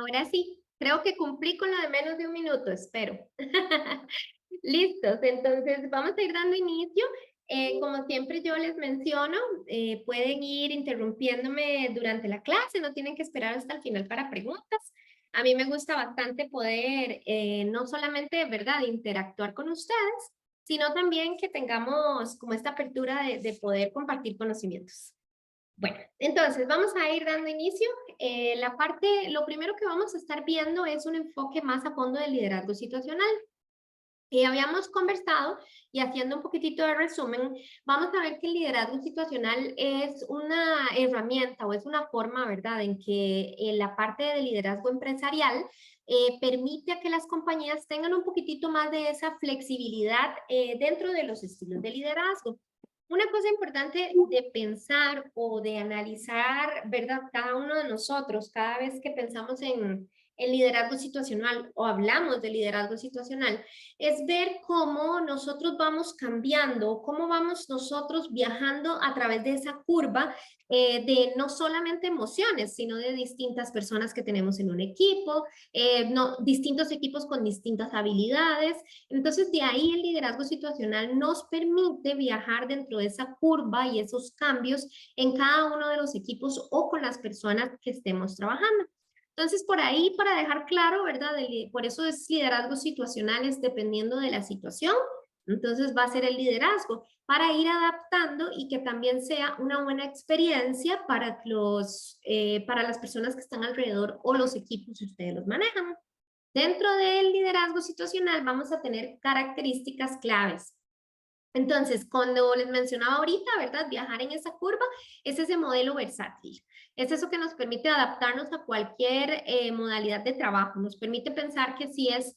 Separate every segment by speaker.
Speaker 1: Ahora sí, creo que cumplí con lo de menos de un minuto, espero. Listos, entonces vamos a ir dando inicio. Como siempre yo les menciono, pueden ir interrumpiéndome durante la clase, no tienen que esperar hasta el final para preguntas. A mí me gusta bastante poder, no solamente, ¿verdad?, interactuar con ustedes, sino también que tengamos como esta apertura de poder compartir conocimientos. Bueno, entonces vamos a ir dando inicio. Lo primero que vamos a estar viendo es un enfoque más a fondo del liderazgo situacional. Habíamos conversado y haciendo un poquitito de resumen, vamos a ver que el liderazgo situacional es una herramienta o es una forma, ¿verdad?, en que la parte de liderazgo empresarial permite a que las compañías tengan un poquitito más de esa flexibilidad dentro de los estilos de liderazgo. Una cosa importante de pensar o de analizar, ¿verdad? Cada uno de nosotros, cada vez que pensamos en liderazgo situacional o hablamos de liderazgo situacional, es ver cómo nosotros vamos cambiando, cómo vamos nosotros viajando a través de esa curva de no solamente emociones, sino de distintas personas que tenemos en un equipo, distintos equipos con distintas habilidades. Entonces, de ahí el liderazgo situacional nos permite viajar dentro de esa curva y esos cambios en cada uno de los equipos o con las personas que estemos trabajando. Entonces, por ahí, para dejar claro, ¿verdad? Por eso es liderazgo situacional, es dependiendo de la situación. Entonces, va a ser el liderazgo para ir adaptando y que también sea una buena experiencia para las personas que están alrededor o los equipos si ustedes los manejan. Dentro del liderazgo situacional vamos a tener características claves. Entonces, cuando les mencionaba ahorita, ¿verdad? Viajar en esa curva es ese modelo versátil. Es eso que nos permite adaptarnos a cualquier modalidad de trabajo. Nos permite pensar que si es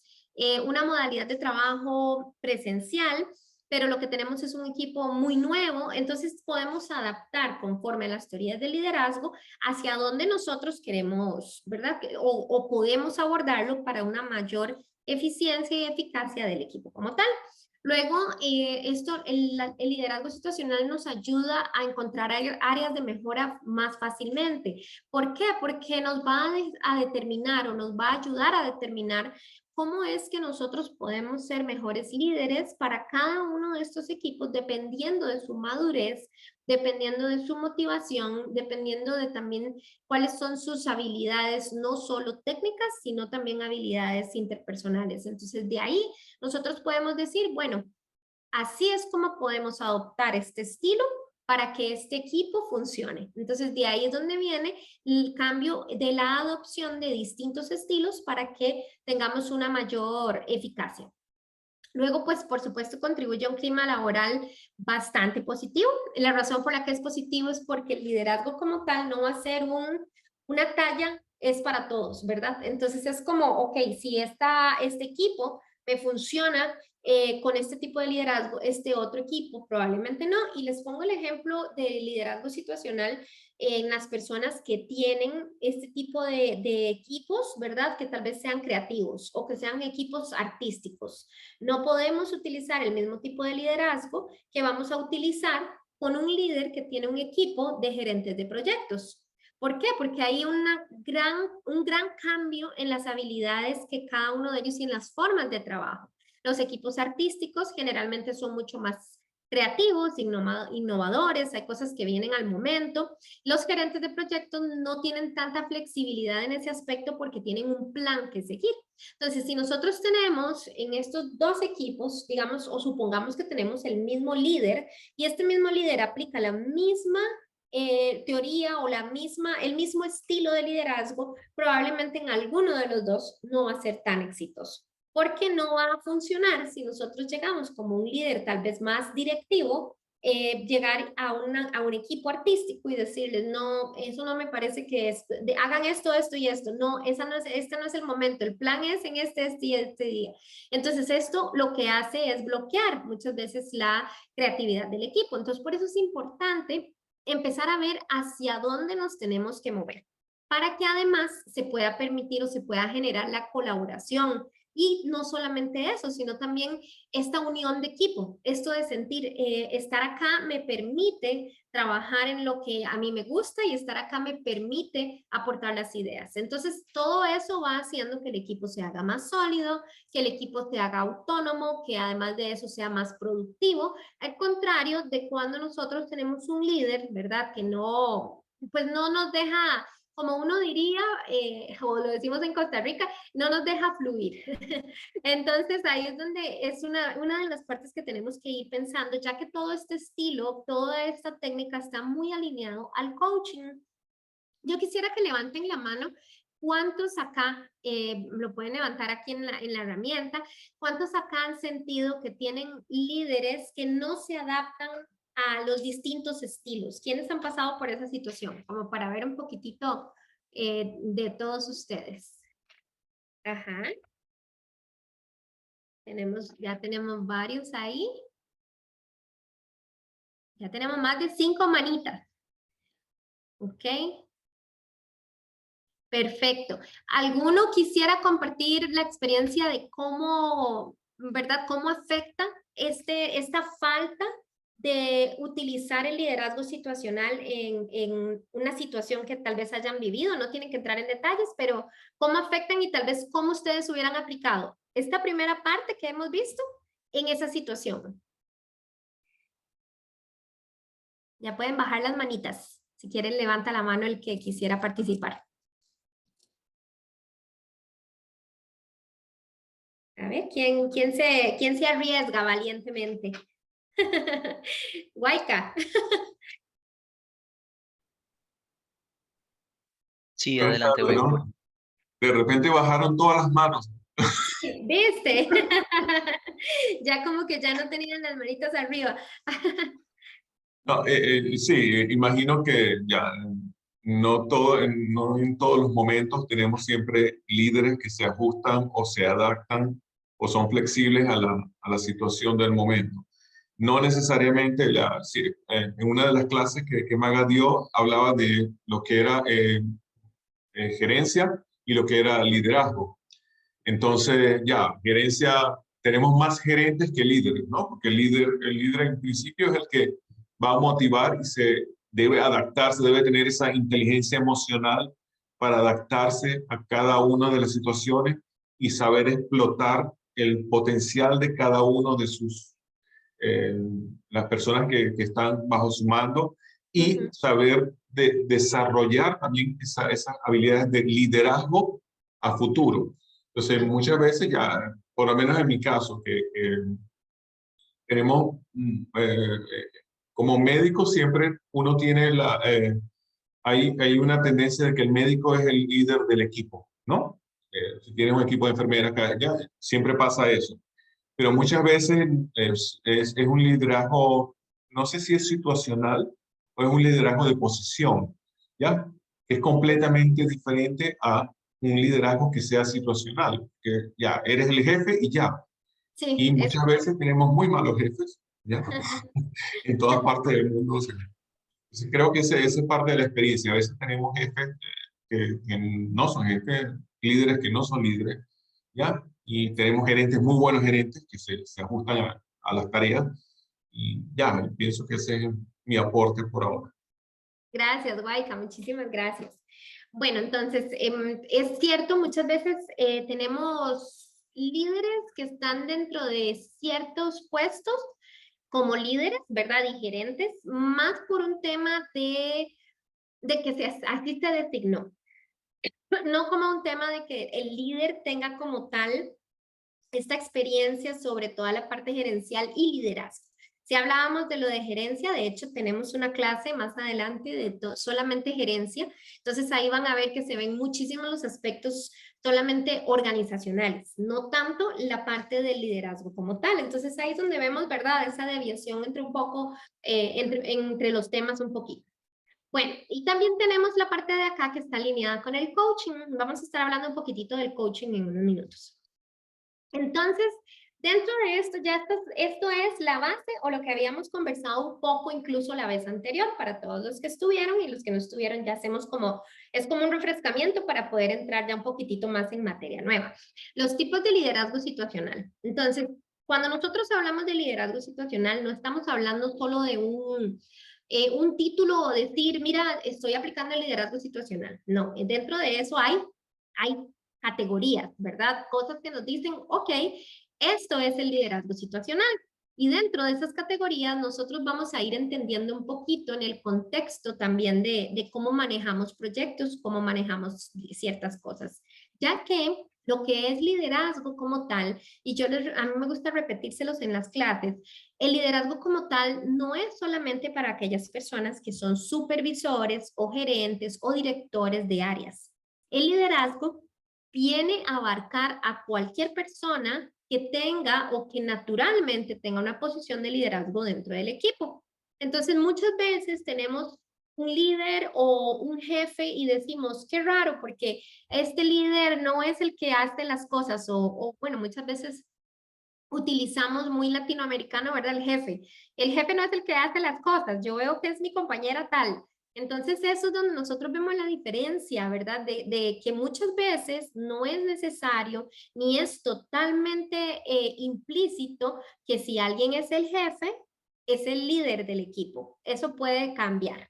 Speaker 1: una modalidad de trabajo presencial, pero lo que tenemos es un equipo muy nuevo, entonces podemos adaptar conforme a las teorías del liderazgo hacia dónde nosotros queremos, ¿verdad? O podemos abordarlo para una mayor eficiencia y eficacia del equipo como tal. Luego, el liderazgo situacional nos ayuda a encontrar áreas de mejora más fácilmente. ¿Por qué? Porque nos va a determinar o nos va a ayudar a determinar cómo es que nosotros podemos ser mejores líderes para cada uno de estos equipos dependiendo de su madurez, dependiendo de su motivación, dependiendo de también cuáles son sus habilidades, no solo técnicas, sino también habilidades interpersonales. Entonces, de ahí nosotros podemos decir, bueno, así es como podemos adoptar este estilo para que este equipo funcione. Entonces, de ahí es donde viene el cambio de la adopción de distintos estilos para que tengamos una mayor eficacia. Luego, pues, por supuesto, contribuye a un clima laboral bastante positivo. La razón por la que es positivo es porque el liderazgo como tal no va a ser una talla, es para todos, ¿verdad? Entonces es como, ok, si este equipo me funciona con este tipo de liderazgo, este otro equipo probablemente no. Y les pongo el ejemplo de liderazgo situacional en las personas que tienen este tipo de equipos, ¿verdad? Que tal vez sean creativos o que sean equipos artísticos. No podemos utilizar el mismo tipo de liderazgo que vamos a utilizar con un líder que tiene un equipo de gerentes de proyectos. ¿Por qué? Porque hay un gran cambio en las habilidades que cada uno de ellos y en las formas de trabajo. Los equipos artísticos generalmente son mucho más creativos, innovadores, hay cosas que vienen al momento. Los gerentes de proyectos no tienen tanta flexibilidad en ese aspecto porque tienen un plan que seguir. Entonces, si nosotros tenemos en estos dos equipos, digamos, o supongamos que tenemos el mismo líder y este mismo líder aplica la misma teoría o el mismo estilo de liderazgo, probablemente en alguno de los dos no va a ser tan exitoso. Porque no va a funcionar si nosotros llegamos como un líder tal vez más directivo, llegar a un equipo artístico y decirles, no, eso no me parece que hagan esto, esto y esto. No, este no es el momento, el plan es en este y este día. Entonces esto lo que hace es bloquear muchas veces la creatividad del equipo. Entonces por eso es importante empezar a ver hacia dónde nos tenemos que mover para que además se pueda permitir o se pueda generar la colaboración, Y no solamente eso, sino también esta unión de equipo, esto de sentir, estar acá me permite trabajar en lo que a mí me gusta y estar acá me permite aportar las ideas. Entonces, todo eso va haciendo que el equipo se haga más sólido, que el equipo se haga autónomo, que además de eso sea más productivo, al contrario de cuando nosotros tenemos un líder, ¿verdad? Que no, pues no nos deja, como uno diría, o lo decimos en Costa Rica, no nos deja fluir. Entonces ahí es donde es una de las partes que tenemos que ir pensando, ya que todo este estilo, toda esta técnica está muy alineado al coaching. Yo quisiera que levanten la mano. ¿Cuántos acá, lo pueden levantar aquí en la herramienta, cuántos acá han sentido que tienen líderes que no se adaptan a los distintos estilos? ¿Quiénes han pasado por esa situación? Como para ver un poquitito de todos ustedes. Ajá. Ya tenemos varios ahí. Ya tenemos más de 5 manitas. ¿Ok? Perfecto. ¿Alguno quisiera compartir la experiencia de cómo, verdad, cómo afecta esta falta de utilizar el liderazgo situacional en una situación que tal vez hayan vivido? No tienen que entrar en detalles, pero cómo afectan y tal vez cómo ustedes hubieran aplicado esta primera parte que hemos visto en esa situación. Ya pueden bajar las manitas. Si quieren, levanta la mano el que quisiera participar. A ver, ¿quién se arriesga valientemente? Guayca.
Speaker 2: Sí, adelante, voy.
Speaker 3: ¿No? De repente bajaron todas las manos.
Speaker 1: ¿Viste? Ya como que ya no tenían las manitas arriba.
Speaker 3: No, sí, imagino que ya no en todos los momentos tenemos siempre líderes que se ajustan o se adaptan o son flexibles a la situación del momento. No necesariamente, en una de las clases que Maga dio, hablaba de lo que era gerencia y lo que era liderazgo. Entonces, ya, gerencia, tenemos más gerentes que líderes, ¿no? Porque el líder en principio es el que va a motivar y se debe adaptarse, debe tener esa inteligencia emocional para adaptarse a cada una de las situaciones y saber explotar el potencial de cada uno de las personas que están bajo su mando y saber desarrollar también esas habilidades de liderazgo a futuro. Entonces, muchas veces ya, por lo menos en mi caso, que tenemos, como médico siempre uno tiene hay una tendencia de que el médico es el líder del equipo, ¿no? Si tienes un equipo de enfermeras, ya, siempre pasa eso. Pero muchas veces es un liderazgo, no sé si es situacional o es un liderazgo de posición, ¿ya? Es completamente diferente a un liderazgo que sea situacional, que ya eres el jefe y ya.
Speaker 1: Sí,
Speaker 3: Y muchas veces tenemos muy malos jefes, ¿ya? En todas partes del mundo. Entonces creo que esa es parte de la experiencia. A veces tenemos jefes que no son jefes, líderes que no son líderes, ¿ya? Y tenemos gerentes, muy buenos gerentes, que se ajustan a las tareas. Y ya, pienso que ese es mi aporte por ahora.
Speaker 1: Gracias, Guayca, muchísimas gracias. Bueno, entonces, es cierto, muchas veces tenemos líderes que están dentro de ciertos puestos como líderes, ¿verdad? Y gerentes, más por un tema de que así se designó. No como un tema de que el líder tenga como tal esta experiencia sobre toda la parte gerencial y liderazgo. Si hablábamos de lo de gerencia, de hecho tenemos una clase más adelante de solamente gerencia, entonces ahí van a ver que se ven muchísimos los aspectos solamente organizacionales, no tanto la parte del liderazgo como tal. Entonces ahí es donde vemos, ¿verdad? Esa deviación entre un poco, entre los temas un poquito. Bueno, y también tenemos la parte de acá que está alineada con el coaching. Vamos a estar hablando un poquitito del coaching en unos minutos. Entonces, Dentro de esto, esto es la base o lo que habíamos conversado un poco incluso la vez anterior. Para todos los que estuvieron y los que no estuvieron, ya hacemos es como un refrescamiento para poder entrar ya un poquitito más en materia nueva. Los tipos de liderazgo situacional. Entonces, cuando nosotros hablamos de liderazgo situacional, no estamos hablando solo de un título o decir, mira, estoy aplicando el liderazgo situacional. No, dentro de eso hay categorías, ¿verdad? Cosas que nos dicen, ok, esto es el liderazgo situacional. Y dentro de esas categorías nosotros vamos a ir entendiendo un poquito en el contexto también de cómo manejamos proyectos, cómo manejamos ciertas cosas. Ya que lo que es liderazgo como tal, y a mí me gusta repetírselos en las clases, el liderazgo como tal no es solamente para aquellas personas que son supervisores o gerentes o directores de áreas. El liderazgo viene a abarcar a cualquier persona que tenga o que naturalmente tenga una posición de liderazgo dentro del equipo. Entonces, muchas veces tenemos un líder o un jefe y decimos, qué raro, porque este líder no es el que hace las cosas o bueno, muchas veces utilizamos muy latinoamericano, ¿verdad? El jefe. El jefe no es el que hace las cosas, yo veo que es mi compañera tal. Entonces eso es donde nosotros vemos la diferencia, ¿verdad? De que muchas veces no es necesario ni es totalmente implícito que si alguien es el jefe, es el líder del equipo. Eso puede cambiar.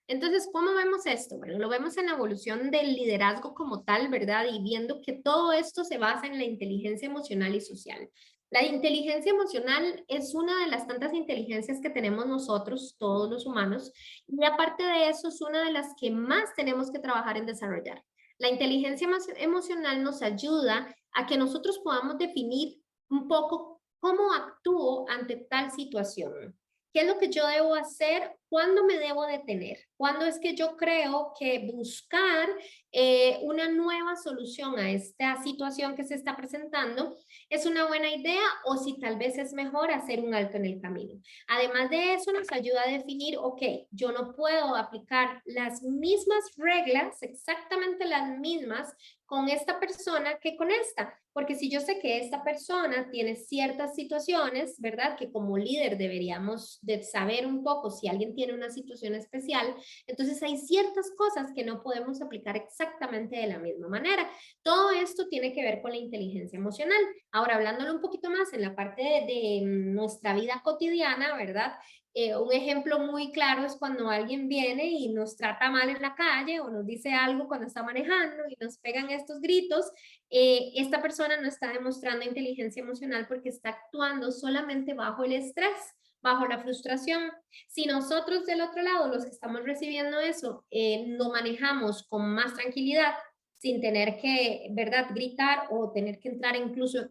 Speaker 1: Entonces, ¿cómo vemos esto? Bueno, lo vemos en la evolución del liderazgo como tal, ¿verdad? Y viendo que todo esto se basa en la inteligencia emocional y social. La inteligencia emocional es una de las tantas inteligencias que tenemos nosotros, todos los humanos, y aparte de eso es una de las que más tenemos que trabajar en desarrollar. La inteligencia emocional nos ayuda a que nosotros podamos definir un poco cómo actúo ante tal situación. ¿Qué es lo que yo debo hacer? ¿Cuándo me debo detener? ¿Cuándo es que yo creo que buscar una nueva solución a esta situación que se está presentando es una buena idea o si tal vez es mejor hacer un alto en el camino? Además de eso, nos ayuda a definir, ok, yo no puedo aplicar las mismas reglas, exactamente las mismas, con esta persona que con esta, porque si yo sé que esta persona tiene ciertas situaciones, ¿verdad? Que como líder deberíamos de saber un poco si alguien tiene una situación especial, entonces hay ciertas cosas que no podemos aplicar exactamente de la misma manera. Todo esto tiene que ver con la inteligencia emocional. Ahora, hablándolo un poquito más en la parte de nuestra vida cotidiana, ¿verdad? Un ejemplo muy claro es cuando alguien viene y nos trata mal en la calle o nos dice algo cuando está manejando y nos pegan estos gritos. Esta persona no está demostrando inteligencia emocional porque está actuando solamente bajo el estrés, bajo la frustración. Si nosotros del otro lado, los que estamos recibiendo eso, lo manejamos con más tranquilidad, sin tener que, ¿verdad?, gritar o tener que entrar incluso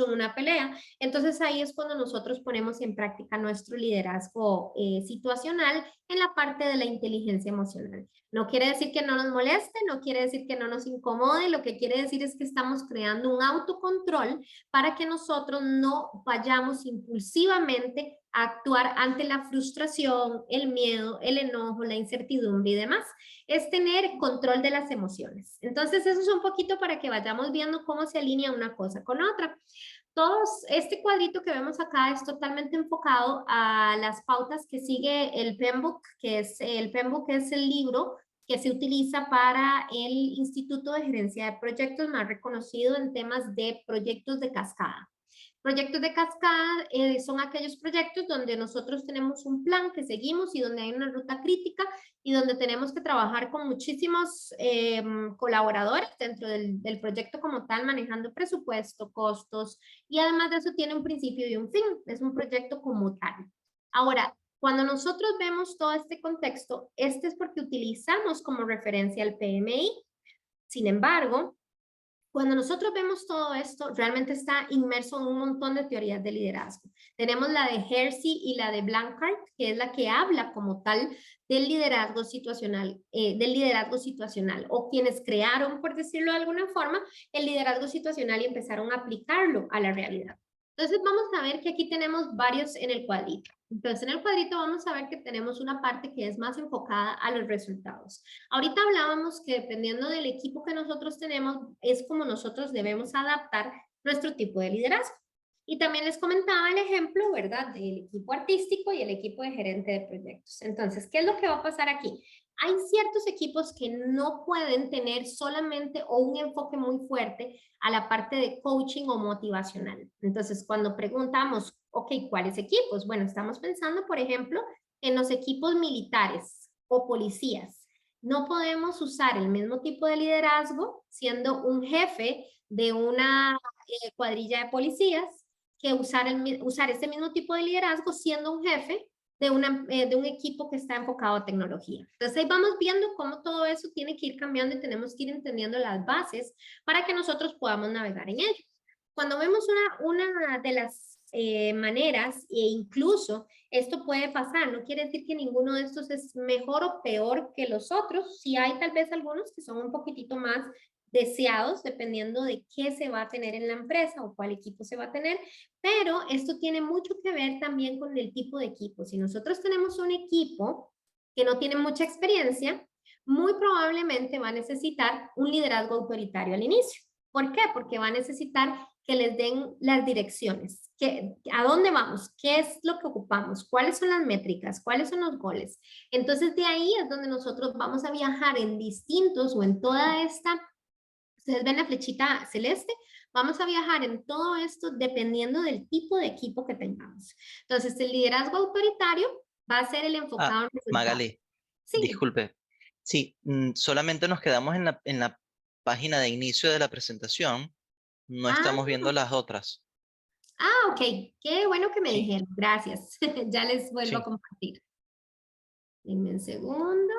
Speaker 1: en una pelea. Entonces ahí es cuando nosotros ponemos en práctica nuestro liderazgo situacional en la parte de la inteligencia emocional. No quiere decir que no nos moleste, no quiere decir que no nos incomode, lo que quiere decir es que estamos creando un autocontrol para que nosotros no vayamos impulsivamente a actuar ante la frustración, el miedo, el enojo, la incertidumbre y demás. Es tener control de las emociones. Entonces, eso es un poquito para que vayamos viendo cómo se alinea una cosa con otra. Este cuadrito que vemos acá es totalmente enfocado a las pautas que sigue el PMBOK, que es el libro que se utiliza para el Instituto de Gerencia de Proyectos, más reconocido en temas de proyectos de cascada. Proyectos de cascada son aquellos proyectos donde nosotros tenemos un plan que seguimos y donde hay una ruta crítica y donde tenemos que trabajar con muchísimos colaboradores dentro del proyecto como tal, manejando presupuesto, costos y además de eso tiene un principio y un fin, es un proyecto como tal. Ahora, cuando nosotros vemos todo este contexto, este es porque utilizamos como referencia el PMI. Sin embargo, cuando nosotros vemos todo esto, realmente está inmerso en un montón de teorías de liderazgo. Tenemos la de Hersey y la de Blanchard, que es la que habla como tal del liderazgo situacional, o quienes crearon, por decirlo de alguna forma, el liderazgo situacional y empezaron a aplicarlo a la realidad. Entonces vamos a ver que aquí tenemos varios en el cuadrito. Entonces en el cuadrito vamos a ver que tenemos una parte que es más enfocada a los resultados. Ahorita hablábamos que dependiendo del equipo que nosotros tenemos, es como nosotros debemos adaptar nuestro tipo de liderazgo. Y también les comentaba el ejemplo, ¿verdad?, del equipo artístico y el equipo de gerente de proyectos. Entonces, ¿qué es lo que va a pasar aquí? Hay ciertos equipos que no pueden tener solamente o un enfoque muy fuerte a la parte de coaching o motivacional. Entonces, cuando preguntamos, ok, ¿cuáles equipos? Bueno, estamos pensando, por ejemplo, en los equipos militares o policías. No podemos usar el mismo tipo de liderazgo siendo un jefe de una cuadrilla de policías que usar ese mismo tipo de liderazgo siendo un jefe de un equipo que está enfocado a tecnología. Entonces ahí vamos viendo cómo todo eso tiene que ir cambiando y tenemos que ir entendiendo las bases para que nosotros podamos navegar en ello. Cuando vemos una de las maneras, e incluso esto puede pasar, no quiere decir que ninguno de estos es mejor o peor que los otros, sí hay tal vez algunos que son un poquitito más deseados dependiendo de qué se va a tener en la empresa o cuál equipo se va a tener, pero esto tiene mucho que ver también con el tipo de equipo. Si nosotros tenemos un equipo que no tiene mucha experiencia, muy probablemente va a necesitar un liderazgo autoritario al inicio. ¿Por qué? Porque va a necesitar que les den las direcciones, a dónde vamos, qué es lo que ocupamos, cuáles son las métricas, cuáles son los goles. Entonces de ahí es donde nosotros vamos a viajar en distintos o en toda esta, ustedes ven la flechita celeste, vamos a viajar en todo esto dependiendo del tipo de equipo que tengamos. Entonces el liderazgo autoritario va a ser el
Speaker 2: Ah,
Speaker 1: enfocado en resultados.
Speaker 2: Magali,
Speaker 1: Sí.
Speaker 2: disculpe. Sí, solamente nos quedamos en la página de inicio de la presentación. No
Speaker 1: Ah,
Speaker 2: estamos viendo las otras.
Speaker 1: ok. Qué bueno que me
Speaker 2: Sí,
Speaker 1: dijeron. Gracias. Ya les vuelvo a
Speaker 2: sí.
Speaker 1: compartir. Denme un segundo.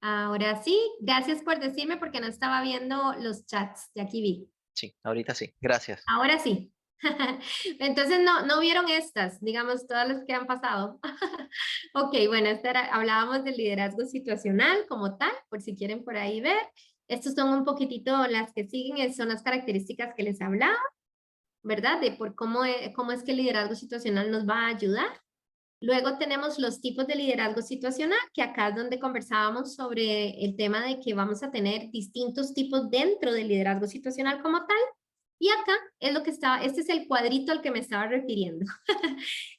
Speaker 1: Ahora sí, gracias por decirme porque no estaba viendo los chats. Ya aquí vi.
Speaker 2: Sí, ahorita sí. Gracias.
Speaker 1: Ahora sí. Entonces no vieron estas, digamos, todas las que han pasado. Ok, bueno, hablábamos del liderazgo situacional como tal, por si quieren por ahí ver. Estos son un poquitito las que siguen, son las características que les hablaba, ¿verdad? De por cómo es que el liderazgo situacional nos va a ayudar. Luego tenemos los tipos de liderazgo situacional, que acá es donde conversábamos sobre el tema de que vamos a tener distintos tipos dentro del liderazgo situacional como tal. Y acá es lo que estaba, este es el cuadrito al que me estaba refiriendo.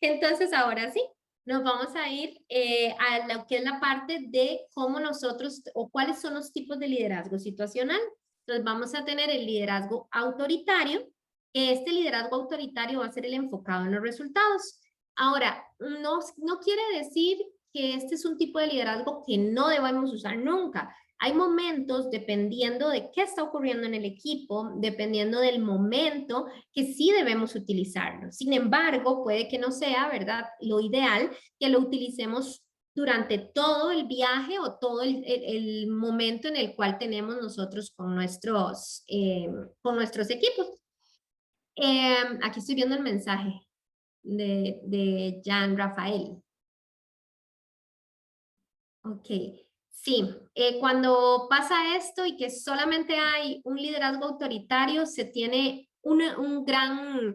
Speaker 1: Entonces, ahora sí, nos vamos a ir a lo que es la parte de cómo nosotros, o cuáles son los tipos de liderazgo situacional. Entonces, vamos a tener el liderazgo autoritario, que este liderazgo autoritario va a ser el enfocado en los resultados. Ahora, no quiere decir que este es un tipo de liderazgo que no debamos usar nunca. Hay momentos, dependiendo de qué está ocurriendo en el equipo, dependiendo del momento, que sí debemos utilizarlo. Sin embargo, puede que no sea, ¿verdad?, lo ideal que lo utilicemos durante todo el viaje o todo el momento en el cual tenemos nosotros con nuestros equipos. Aquí estoy viendo el mensaje de Jan Rafael. Ok, sí, cuando pasa esto y que solamente hay un liderazgo autoritario, se tiene un gran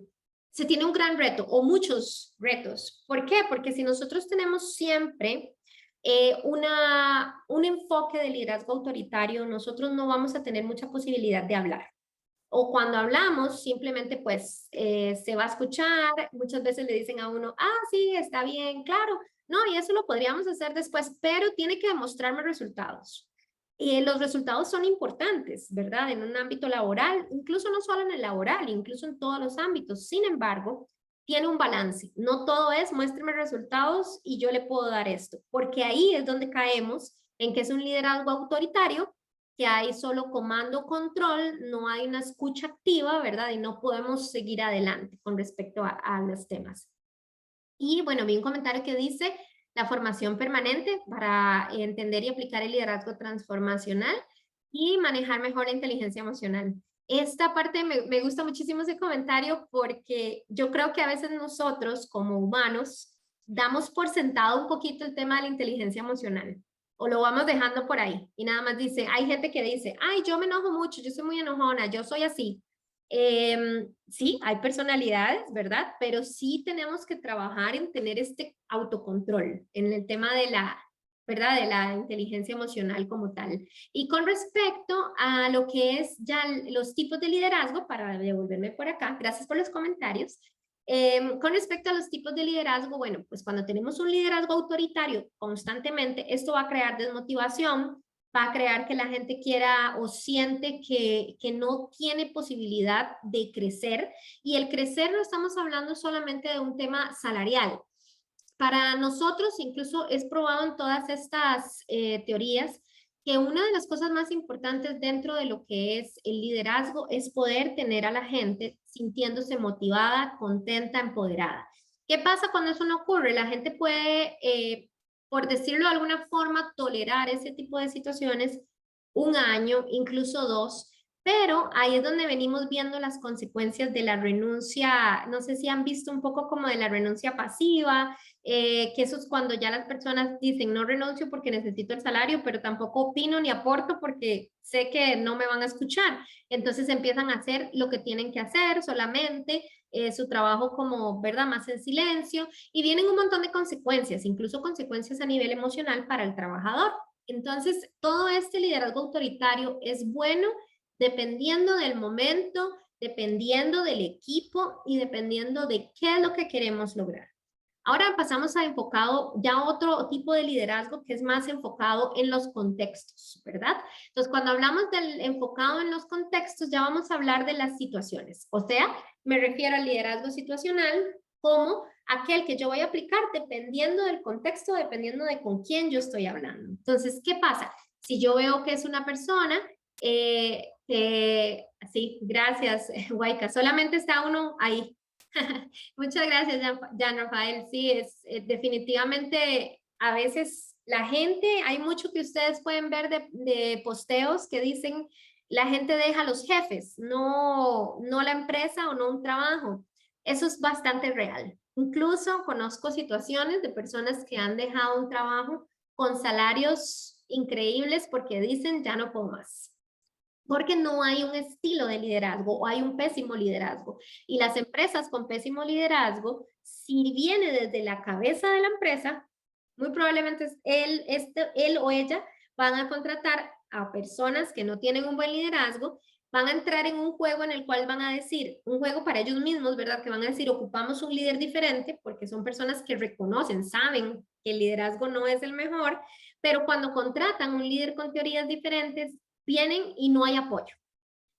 Speaker 1: reto o muchos retos. ¿Por qué? Porque si nosotros tenemos siempre un enfoque de liderazgo autoritario, nosotros no vamos a tener mucha posibilidad de hablar. O cuando hablamos, simplemente pues se va a escuchar, muchas veces le dicen a uno, sí, está bien, claro, no, y eso lo podríamos hacer después, pero tiene que demostrarme resultados. Y los resultados son importantes, ¿verdad? En un ámbito laboral, incluso no solo en el laboral, incluso en todos los ámbitos. Sin embargo, tiene un balance. No todo es muéstrame resultados y yo le puedo dar esto, porque ahí es donde caemos en que es un liderazgo autoritario, que hay solo comando control, no hay una escucha activa, ¿verdad? Y no podemos seguir adelante con respecto a los temas. Y bueno, vi un comentario que dice la formación permanente para entender y aplicar el liderazgo transformacional y manejar mejor la inteligencia emocional. Esta parte me gusta muchísimo ese comentario porque yo creo que a veces nosotros como humanos damos por sentado un poquito el tema de la inteligencia emocional o lo vamos dejando por ahí y nada más dice, hay gente que dice, ay, yo me enojo mucho, yo soy muy enojona, yo soy así. Sí, hay personalidades, ¿verdad? Pero sí tenemos que trabajar en tener este autocontrol, en el tema ¿verdad? De la inteligencia emocional como tal. Y con respecto a lo que es ya los tipos de liderazgo, para devolverme por acá, gracias por los comentarios. Con respecto a los tipos de liderazgo, bueno, pues cuando tenemos un liderazgo autoritario constantemente, esto va a crear desmotivación, va a crear que la gente quiera o siente que no tiene posibilidad de crecer. Y el crecer no estamos hablando solamente de un tema salarial. Para nosotros, incluso es probado en todas estas teorías, que una de las cosas más importantes dentro de lo que es el liderazgo es poder tener a la gente sintiéndose motivada, contenta, empoderada. ¿Qué pasa cuando eso no ocurre? La gente puede, por decirlo de alguna forma, tolerar ese tipo de situaciones un año, incluso dos, pero ahí es donde venimos viendo las consecuencias de la renuncia. No sé si han visto un poco como de la renuncia pasiva, que eso es cuando ya las personas dicen no renuncio porque necesito el salario, pero tampoco opino ni aporto porque sé que no me van a escuchar. Entonces empiezan a hacer lo que tienen que hacer solamente, su trabajo como, ¿verdad? Más en silencio, y vienen un montón de consecuencias, incluso consecuencias a nivel emocional para el trabajador. Entonces, todo este liderazgo autoritario es bueno dependiendo del momento, dependiendo del equipo y dependiendo de qué es lo que queremos lograr. Ahora pasamos a enfocado ya a otro tipo de liderazgo que es más enfocado en los contextos, ¿verdad? Entonces, cuando hablamos del enfocado en los contextos, ya vamos a hablar de las situaciones. O sea, me refiero al liderazgo situacional como aquel que yo voy a aplicar dependiendo del contexto, dependiendo de con quién yo estoy hablando. Entonces, ¿qué pasa? Si yo veo que es una persona sí, gracias, Waika. Solamente está uno ahí. Muchas gracias, Jan Rafael. Sí, es definitivamente a veces la gente, hay mucho que ustedes pueden ver de posteos que dicen la gente deja a los jefes, no la empresa o no un trabajo. Eso es bastante real. Incluso conozco situaciones de personas que han dejado un trabajo con salarios increíbles porque dicen ya no puedo más. Porque no hay un estilo de liderazgo o hay un pésimo liderazgo. Y las empresas con pésimo liderazgo, si viene desde la cabeza de la empresa, muy probablemente él o ella van a contratar a personas que no tienen un buen liderazgo, van a entrar en un juego en el cual van a decir, un juego para ellos mismos, ¿verdad? Que van a decir, ocupamos un líder diferente, porque son personas que reconocen, saben que el liderazgo no es el mejor, pero cuando contratan un líder con teorías diferentes, vienen y no hay apoyo.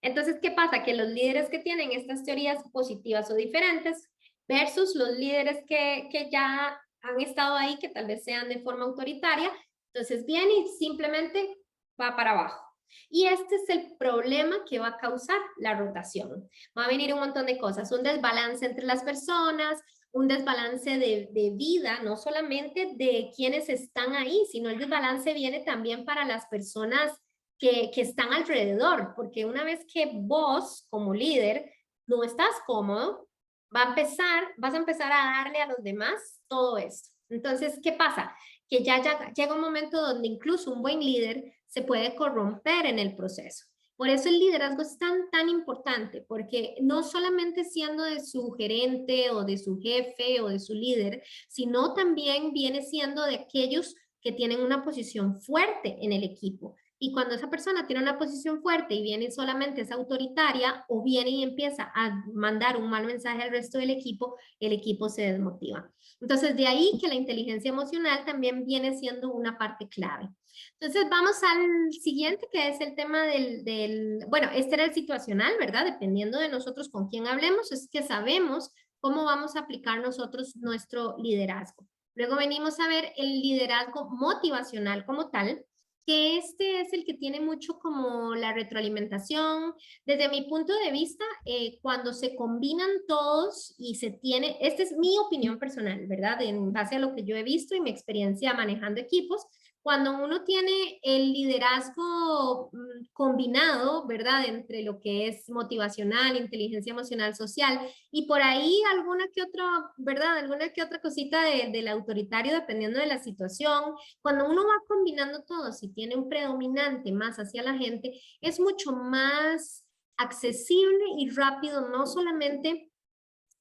Speaker 1: Entonces, ¿qué pasa? Que los líderes que tienen estas teorías positivas o diferentes versus los líderes que ya han estado ahí, que tal vez sean de forma autoritaria, entonces viene y simplemente va para abajo. Y este es el problema que va a causar la rotación. Va a venir un montón de cosas, un desbalance entre las personas, un desbalance de vida, no solamente de quienes están ahí, sino el desbalance viene también para las personas que están alrededor, porque una vez que vos como líder no estás cómodo, vas a empezar a darle a los demás todo esto. Entonces, ¿qué pasa? Que ya llega un momento donde incluso un buen líder se puede corromper en el proceso. Por eso el liderazgo es tan importante, porque no solamente siendo de su gerente o de su jefe o de su líder, sino también viene siendo de aquellos que tienen una posición fuerte en el equipo. Y cuando esa persona tiene una posición fuerte y viene solamente es autoritaria o viene y empieza a mandar un mal mensaje al resto del equipo, el equipo se desmotiva. Entonces, de ahí que la inteligencia emocional también viene siendo una parte clave. Entonces, vamos al siguiente, que es el tema bueno, este era el situacional, ¿verdad? Dependiendo de nosotros con quién hablemos, es que sabemos cómo vamos a aplicar nosotros nuestro liderazgo. Luego venimos a ver el liderazgo motivacional como tal, que este es el que tiene mucho como la retroalimentación. Desde mi punto de vista, cuando se combinan todos y se tiene, esta es mi opinión personal, ¿verdad? En base a lo que yo he visto y mi experiencia manejando equipos, cuando uno tiene el liderazgo combinado, ¿verdad? Entre lo que es motivacional, inteligencia emocional, social, y por ahí alguna que otra, ¿verdad? Alguna que otra cosita del autoritario, dependiendo de la situación. Cuando uno va combinando todo, si tiene un predominante más hacia la gente, es mucho más accesible y rápido, no solamente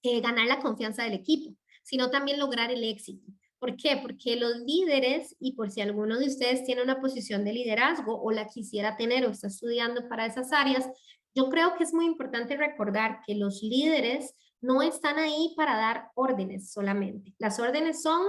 Speaker 1: ganar la confianza del equipo, sino también lograr el éxito. ¿Por qué? Porque los líderes, y por si alguno de ustedes tiene una posición de liderazgo o la quisiera tener o está estudiando para esas áreas, yo creo que es muy importante recordar que los líderes no están ahí para dar órdenes solamente. Las órdenes son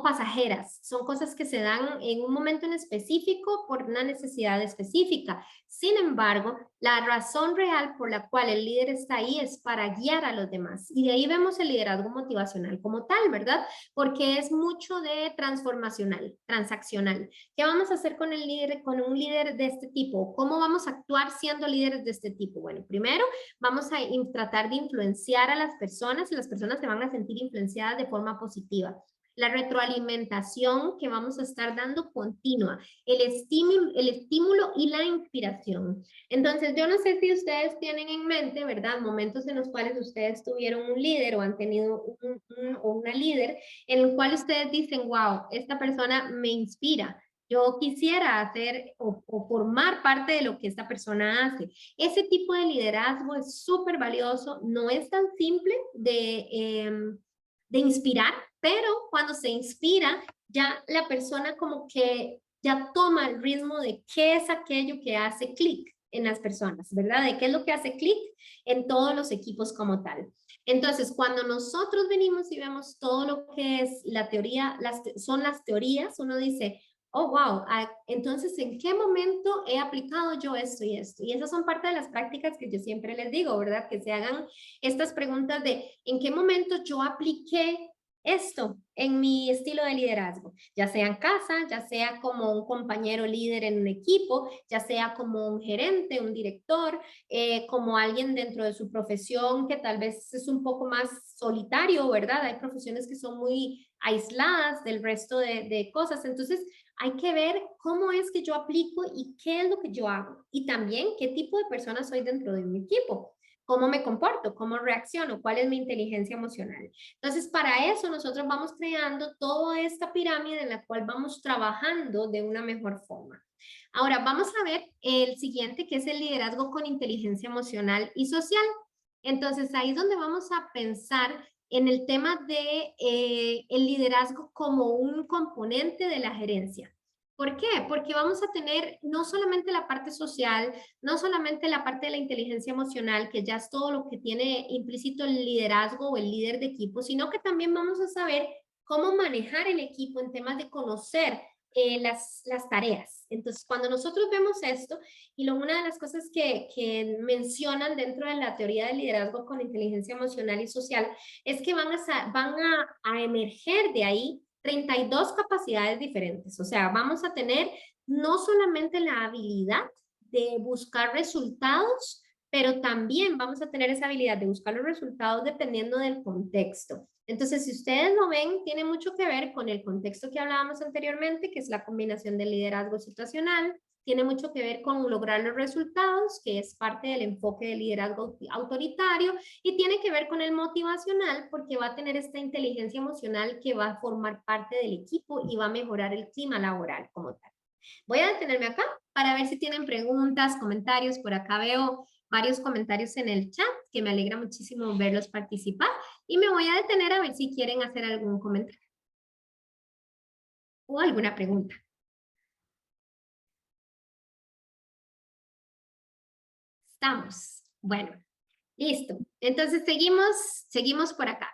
Speaker 1: pasajeras, son cosas que se dan en un momento en específico por una necesidad específica. Sin embargo, la razón real por la cual el líder está ahí es para guiar a los demás. Y de ahí vemos el liderazgo motivacional como tal, ¿verdad? Porque es mucho de transaccional. ¿Qué vamos a hacer con el líder, con un líder de este tipo? ¿Cómo vamos a actuar siendo líderes de este tipo? Bueno, primero vamos a tratar de influenciar a las personas y las personas se van a sentir influenciadas de forma positiva. La retroalimentación que vamos a estar dando continua, el estímulo y la inspiración. Entonces, yo no sé si ustedes tienen en mente, ¿verdad? Momentos en los cuales ustedes tuvieron un líder o han tenido una líder en el cual ustedes dicen, wow, esta persona me inspira. Yo quisiera hacer o formar parte de lo que esta persona hace. Ese tipo de liderazgo es súper valioso, no es tan simple de inspirar, pero cuando se inspira, ya la persona como que ya toma el ritmo de qué es aquello que hace clic en las personas, ¿verdad? De qué es lo que hace clic en todos los equipos como tal. Entonces, cuando nosotros venimos y vemos todo lo que es la teoría, son las teorías, uno dice, oh, wow, entonces, ¿en qué momento he aplicado yo esto y esto? Y esas son parte de las prácticas que yo siempre les digo, ¿verdad? Que se hagan estas preguntas de, ¿en qué momento yo apliqué esto en mi estilo de liderazgo? Ya sea en casa, ya sea como un compañero líder en un equipo, ya sea como un gerente, un director, como alguien dentro de su profesión que tal vez es un poco más solitario, ¿verdad? Hay profesiones que son muy aisladas del resto de cosas. Entonces, hay que ver cómo es que yo aplico y qué es lo que yo hago. Y también qué tipo de persona soy dentro de mi equipo. Cómo me comporto, cómo reacciono, cuál es mi inteligencia emocional. Entonces, para eso nosotros vamos creando toda esta pirámide en la cual vamos trabajando de una mejor forma. Ahora, vamos a ver el siguiente, que es el liderazgo con inteligencia emocional y social. Entonces, ahí es donde vamos a pensar en el tema de el liderazgo como un componente de la gerencia. ¿Por qué? Porque vamos a tener no solamente la parte social, no solamente la parte de la inteligencia emocional, que ya es todo lo que tiene implícito el liderazgo o el líder de equipo, sino que también vamos a saber cómo manejar el equipo en temas de conocer las tareas. Entonces, cuando nosotros vemos esto, y una de las cosas que mencionan dentro de la teoría del liderazgo con inteligencia emocional y social, es que van a emerger de ahí 32 capacidades diferentes. O sea, vamos a tener no solamente la habilidad de buscar resultados, pero también vamos a tener esa habilidad de buscar los resultados dependiendo del contexto. Entonces, si ustedes lo ven, tiene mucho que ver con el contexto que hablábamos anteriormente, que es la combinación del liderazgo situacional, tiene mucho que ver con lograr los resultados, que es parte del enfoque del liderazgo autoritario, y tiene que ver con el motivacional, porque va a tener esta inteligencia emocional que va a formar parte del equipo y va a mejorar el clima laboral como tal. Voy a detenerme acá para ver si tienen preguntas, comentarios. Por acá veo varios comentarios en el chat, que me alegra muchísimo verlos participar. Y me voy a detener a ver si quieren hacer algún comentario o alguna pregunta. Estamos. Bueno, listo. Entonces seguimos por acá.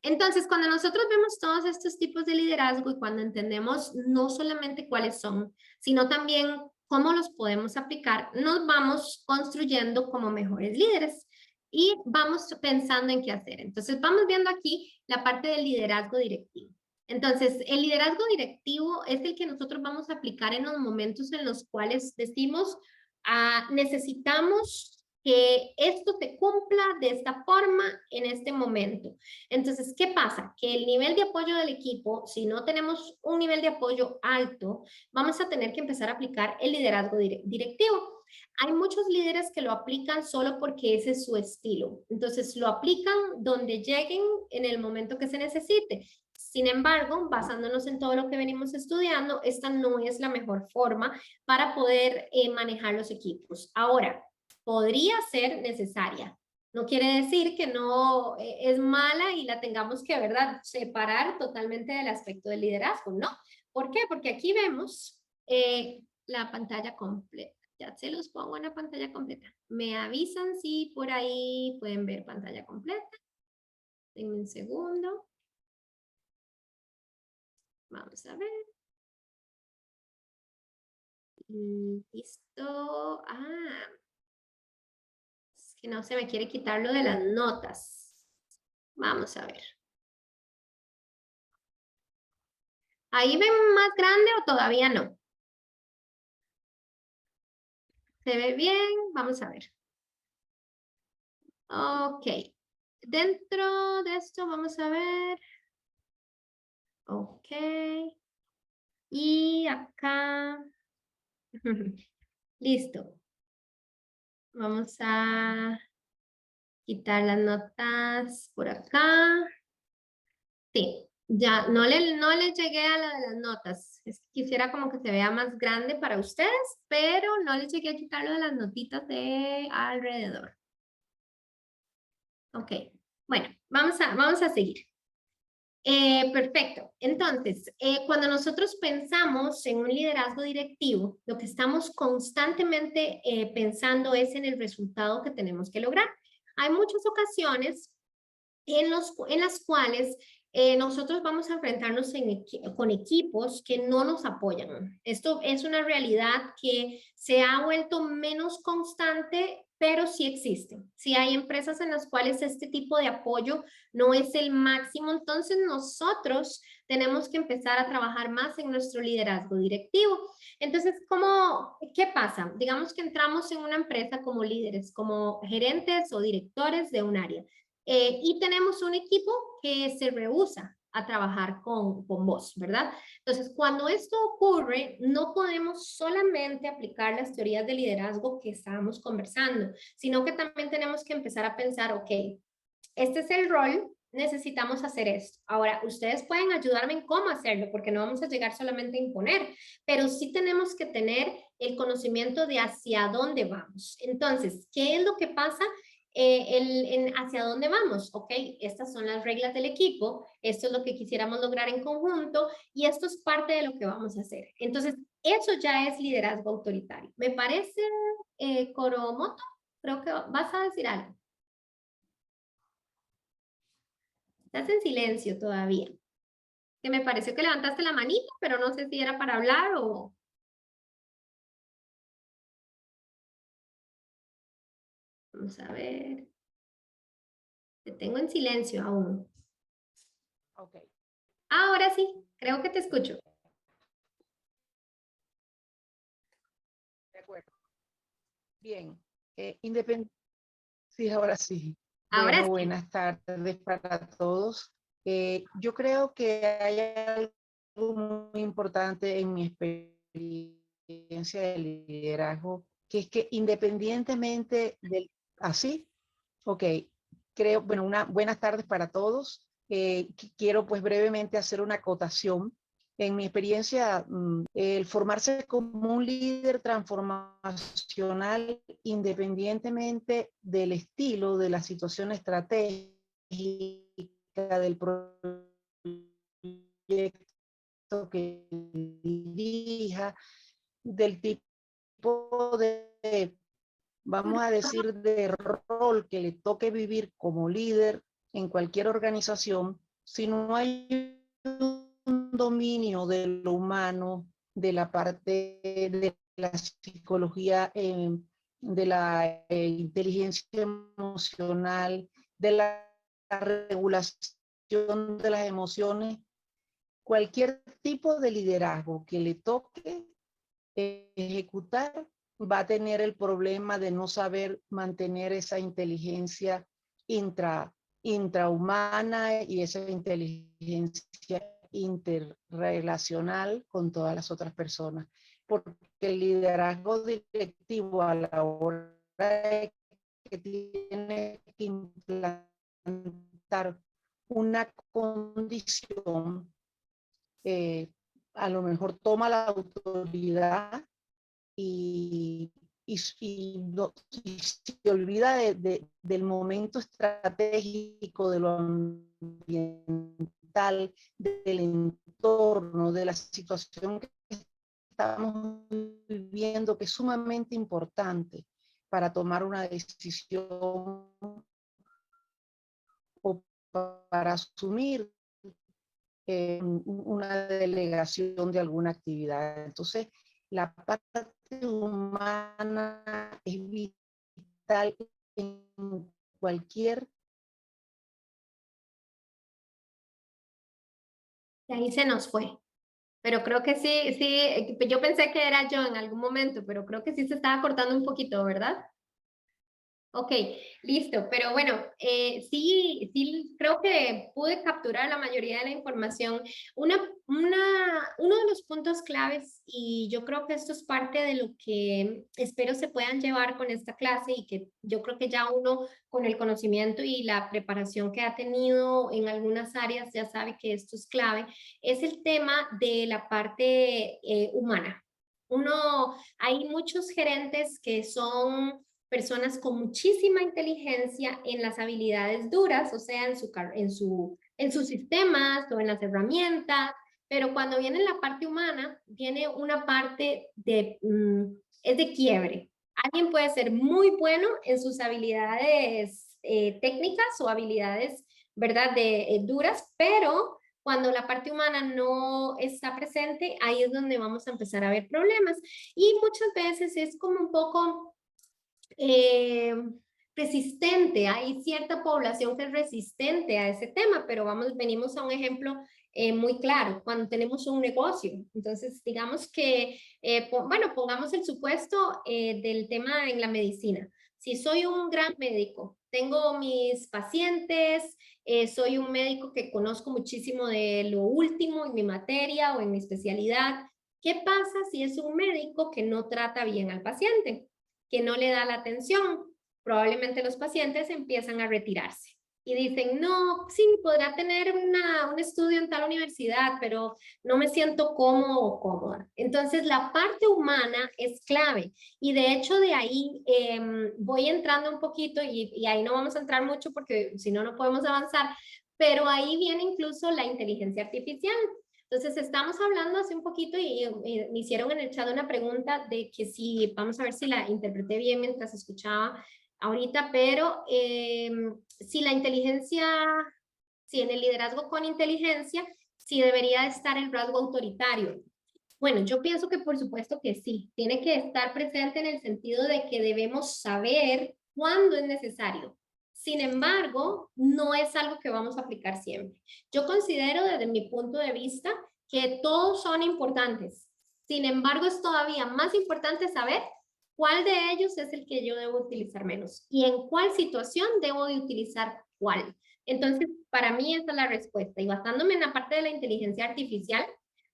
Speaker 1: Entonces, cuando nosotros vemos todos estos tipos de liderazgo y cuando entendemos no solamente cuáles son, sino también cómo los podemos aplicar, nos vamos construyendo como mejores líderes y vamos pensando en qué hacer. Entonces, vamos viendo aquí la parte del liderazgo directivo. Entonces, el liderazgo directivo es el que nosotros vamos a aplicar en los momentos en los cuales decimos, necesitamos que esto se cumpla de esta forma en este momento. Entonces, ¿qué pasa? Que el nivel de apoyo del equipo, si no tenemos un nivel de apoyo alto, vamos a tener que empezar a aplicar el liderazgo directivo. Hay muchos líderes que lo aplican solo porque ese es su estilo. Entonces, lo aplican donde lleguen en el momento que se necesite. Sin embargo, basándonos en todo lo que venimos estudiando, esta no es la mejor forma para poder manejar los equipos. Ahora, podría ser necesaria, No quiere decir que no es mala y la tengamos que, ¿verdad?, separar totalmente del aspecto del liderazgo, ¿no? ¿Por qué? Porque aquí vemos la pantalla completa. Ya se los pongo en la pantalla completa. Me avisan si por ahí pueden ver pantalla completa. Denme un segundo. Vamos a ver. Listo. Ah, es que no se me quiere quitar lo de las notas. Vamos a ver. ¿Ahí ven más grande o todavía no? ¿Se ve bien? Vamos a ver. Ok. Dentro de esto vamos a ver. Ok. Y acá. Listo. Vamos a quitar las notas por acá. Sí, ya no le llegué a la de las notas. Quisiera como que se vea más grande para ustedes, pero no le llegué a quitar lo de las notitas de alrededor. Ok, bueno, vamos a seguir. Perfecto. Entonces, cuando nosotros pensamos en un liderazgo directivo, lo que estamos constantemente pensando es en el resultado que tenemos que lograr. Hay muchas ocasiones en las cuales nosotros vamos a enfrentarnos con equipos que no nos apoyan. Esto es una realidad que se ha vuelto menos constante, pero sí existe. Sí hay empresas en las cuales este tipo de apoyo no es el máximo, entonces nosotros tenemos que empezar a trabajar más en nuestro liderazgo directivo. Entonces, ¿qué pasa? Digamos que entramos en una empresa como líderes, como gerentes o directores de un área. Y tenemos un equipo que se rehúsa a trabajar con vos, ¿verdad? Entonces, cuando esto ocurre, no podemos solamente aplicar las teorías de liderazgo que estábamos conversando, sino que también tenemos que empezar a pensar, ok, este es el rol, necesitamos hacer esto. Ahora, ustedes pueden ayudarme en cómo hacerlo, porque no vamos a llegar solamente a imponer, pero sí tenemos que tener el conocimiento de hacia dónde vamos. Entonces, ¿qué es lo que pasa? Hacia dónde vamos, ok, estas son las reglas del equipo, esto es lo que quisiéramos lograr en conjunto y esto es parte de lo que vamos a hacer. Entonces, eso ya es liderazgo autoritario. Me parece, Coromoto, creo que vas a decir algo. Estás en silencio todavía. Que me pareció que levantaste la manita, pero no sé si era para hablar o... Vamos a ver. Te tengo en silencio aún.
Speaker 4: Ok.
Speaker 1: Ahora sí, creo que te escucho.
Speaker 4: De acuerdo. Bien. Sí, ahora sí.
Speaker 1: Ahora
Speaker 4: Bueno,
Speaker 1: sí.
Speaker 4: buenas tardes para todos. Yo creo que hay algo muy importante en mi experiencia de liderazgo, que es que independientemente del... ¿Así? Ok. Creo, bueno, buenas tardes para todos. Quiero pues brevemente hacer una acotación. En mi experiencia, el formarse como un líder transformacional, independientemente del estilo, de la situación estratégica, del proyecto que dirija, del tipo de, vamos a decir, de rol que le toque vivir como líder en cualquier organización, si no hay un dominio de lo humano, de la parte de la psicología, de la inteligencia emocional, de la regulación de las emociones, cualquier tipo de liderazgo que le toque ejecutar va a tener el problema de no saber mantener esa inteligencia intrahumana y esa inteligencia interrelacional con todas las otras personas. Porque el liderazgo directivo a la hora de que tiene que implantar una condición, a lo mejor toma la autoridad y y se olvida del momento estratégico, de lo ambiental, del entorno, de la situación que estamos viviendo, que es sumamente importante para tomar una decisión o para asumir una delegación de alguna actividad. Entonces, la parte humana es vital en cualquier...
Speaker 1: Y ahí se nos fue. Pero creo que sí, yo pensé que era yo en algún momento, pero creo que sí se estaba cortando un poquito, ¿verdad? Ok, listo, pero bueno, sí, creo que pude capturar la mayoría de la información. Uno de los puntos claves, y yo creo que esto es parte de lo que espero se puedan llevar con esta clase y que yo creo que ya uno con el conocimiento y la preparación que ha tenido en algunas áreas ya sabe que esto es clave, es el tema de la parte humana. Hay muchos gerentes que son personas con muchísima inteligencia en las habilidades duras, o sea, en sus sistemas o en las herramientas, pero cuando viene la parte humana, viene una parte es de quiebre. Alguien puede ser muy bueno en sus habilidades técnicas o habilidades, ¿verdad?, duras, pero cuando la parte humana no está presente, ahí es donde vamos a empezar a ver problemas. Y muchas veces es como un poco resistente, hay cierta población que es resistente a ese tema, pero venimos a un ejemplo muy claro, cuando tenemos un negocio. Entonces, digamos que, bueno, pongamos el supuesto del tema en la medicina. Si soy un gran médico, tengo mis pacientes, soy un médico que conozco muchísimo de lo último en mi materia o en mi especialidad, ¿qué pasa si es un médico que no trata bien al paciente, que no le da la atención? Probablemente los pacientes empiezan a retirarse y dicen, no, sí, podrá tener un estudio en tal universidad, pero no me siento cómodo o cómoda. Entonces, la parte humana es clave y de hecho de ahí voy entrando un poquito y ahí no vamos a entrar mucho porque si no, no podemos avanzar, pero ahí viene incluso la inteligencia artificial. Entonces, estamos hablando hace un poquito y me hicieron en el chat una pregunta de que si, vamos a ver si la interpreté bien mientras escuchaba ahorita, pero si la inteligencia, si en el liderazgo con inteligencia, si debería estar el rasgo autoritario. Bueno, yo pienso que por supuesto que sí, tiene que estar presente en el sentido de que debemos saber cuándo es necesario. Sin embargo, no es algo que vamos a aplicar siempre. Yo considero desde mi punto de vista que todos son importantes. Sin embargo, es todavía más importante saber cuál de ellos es el que yo debo utilizar menos y en cuál situación debo de utilizar cuál. Entonces, para mí esa es la respuesta. Y basándome en la parte de la inteligencia artificial,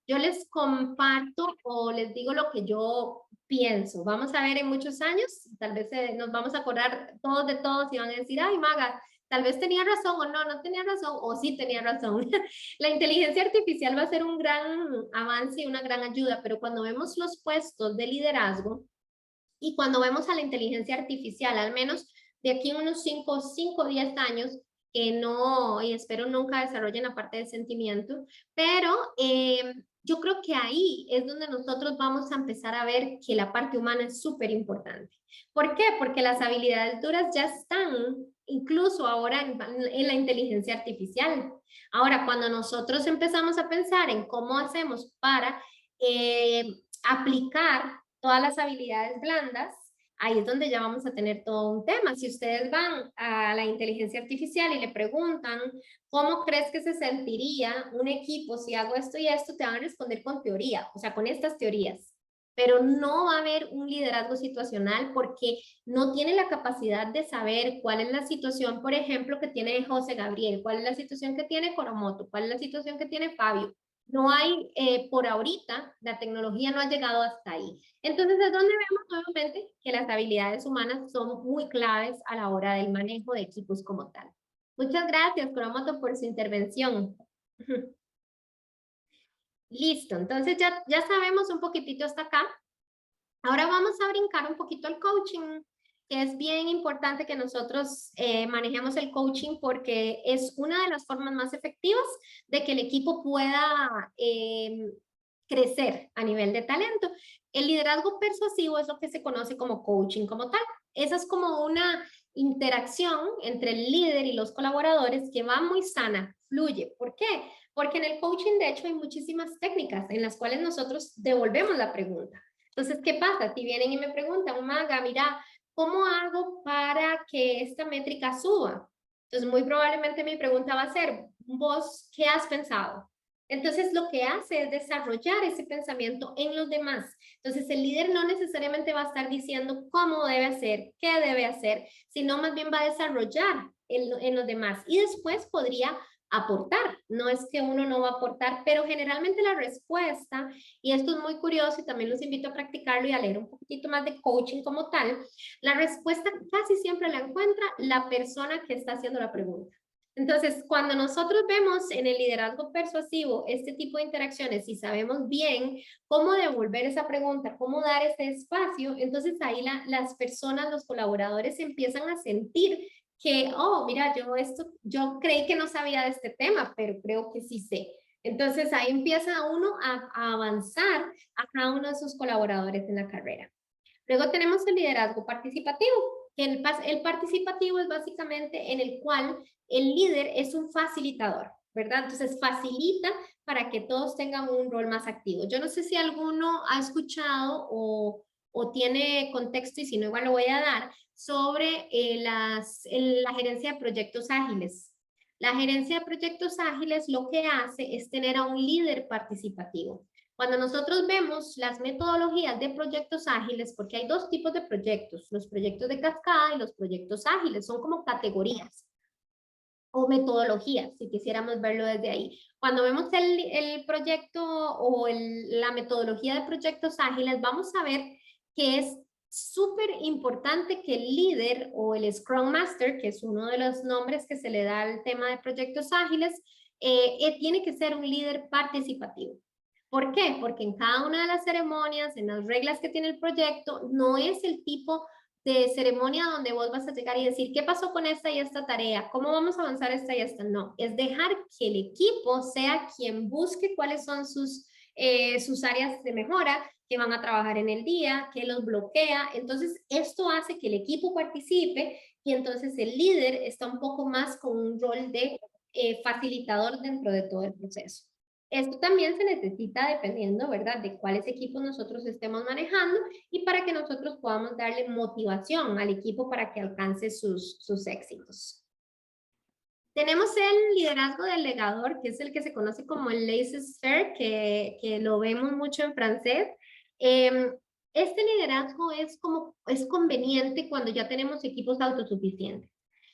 Speaker 1: yo les comparto o les digo lo que yo pienso. Vamos a ver en muchos años, tal vez nos vamos a acordar todos de todos y van a decir, ay, Maga, tal vez tenía razón o no tenía razón o sí tenía razón. La inteligencia artificial va a ser un gran avance y una gran ayuda, pero cuando vemos los puestos de liderazgo y cuando vemos a la inteligencia artificial, al menos de aquí a unos 5 o 10 años, que no, y espero nunca desarrollen la parte de sentimiento, pero yo creo que ahí es donde nosotros vamos a empezar a ver que la parte humana es súper importante. ¿Por qué? Porque las habilidades duras ya están incluso ahora en la inteligencia artificial. Ahora, cuando nosotros empezamos a pensar en cómo hacemos para aplicar todas las habilidades blandas, ahí es donde ya vamos a tener todo un tema. Si ustedes van a la inteligencia artificial y le preguntan, ¿cómo crees que se sentiría un equipo si hago esto y esto? Te van a responder con teoría, o sea, con estas teorías. Pero no va a haber un liderazgo situacional porque no tiene la capacidad de saber cuál es la situación, por ejemplo, que tiene José Gabriel, cuál es la situación que tiene Coromoto, cuál es la situación que tiene Fabio. No hay, por ahorita, la tecnología no ha llegado hasta ahí. Entonces es donde vemos nuevamente que las habilidades humanas son muy claves a la hora del manejo de equipos como tal. Muchas gracias, Coromoto, por su intervención. Listo, entonces ya sabemos un poquitito hasta acá. Ahora vamos a brincar un poquito al coaching, que es bien importante que nosotros manejemos el coaching porque es una de las formas más efectivas de que el equipo pueda crecer a nivel de talento. El liderazgo persuasivo es lo que se conoce como coaching como tal. Esa es como una interacción entre el líder y los colaboradores que va muy sana, fluye. ¿Por qué? Porque en el coaching, de hecho, hay muchísimas técnicas en las cuales nosotros devolvemos la pregunta. Entonces, ¿qué pasa? Si vienen y me preguntan, Maga, mira, ¿cómo hago para que esta métrica suba? Entonces, muy probablemente mi pregunta va a ser, ¿vos qué has pensado? Entonces, lo que hace es desarrollar ese pensamiento en los demás. Entonces, el líder no necesariamente va a estar diciendo cómo debe hacer, qué debe hacer, sino más bien va a desarrollar en los demás. Y después podría aportar. No es que uno no va a aportar, pero generalmente la respuesta, y esto es muy curioso y también los invito a practicarlo y a leer un poquito más de coaching como tal, la respuesta casi siempre la encuentra la persona que está haciendo la pregunta. Entonces, cuando nosotros vemos en el liderazgo persuasivo este tipo de interacciones y sabemos bien cómo devolver esa pregunta, cómo dar ese espacio, entonces ahí las personas, los colaboradores empiezan a sentir que, oh, mira, yo creí que no sabía de este tema, pero creo que sí sé. Entonces ahí empieza uno a avanzar a cada uno de sus colaboradores en la carrera. Luego tenemos el liderazgo participativo, que el participativo es básicamente en el cual el líder es un facilitador, ¿verdad? Entonces facilita para que todos tengan un rol más activo. Yo no sé si alguno ha escuchado o tiene contexto, y si no, igual lo voy a dar, sobre la gerencia de proyectos ágiles. La gerencia de proyectos ágiles lo que hace es tener a un líder participativo. Cuando nosotros vemos las metodologías de proyectos ágiles, porque hay dos tipos de proyectos, los proyectos de cascada y los proyectos ágiles, son como categorías o metodologías, si quisiéramos verlo desde ahí. Cuando vemos el proyecto o la metodología de proyectos ágiles, vamos a ver que es súper importante que el líder o el Scrum Master, que es uno de los nombres que se le da al tema de proyectos ágiles, tiene que ser un líder participativo. ¿Por qué? Porque en cada una de las ceremonias, en las reglas que tiene el proyecto, no es el tipo de ceremonia donde vos vas a llegar y decir, ¿qué pasó con esta y esta tarea? ¿Cómo vamos a avanzar esta y esta? No, es dejar que el equipo sea quien busque cuáles son sus áreas de mejora, que van a trabajar en el día, que los bloquea. Entonces, esto hace que el equipo participe y entonces el líder está un poco más con un rol de facilitador dentro de todo el proceso. Esto también se necesita dependiendo, ¿verdad?, de cuáles equipos nosotros estemos manejando y para que nosotros podamos darle motivación al equipo para que alcance sus éxitos. Tenemos el liderazgo delegador, que es el que se conoce como el laissez-faire, que lo vemos mucho en francés. Este liderazgo es conveniente cuando ya tenemos equipos autosuficientes.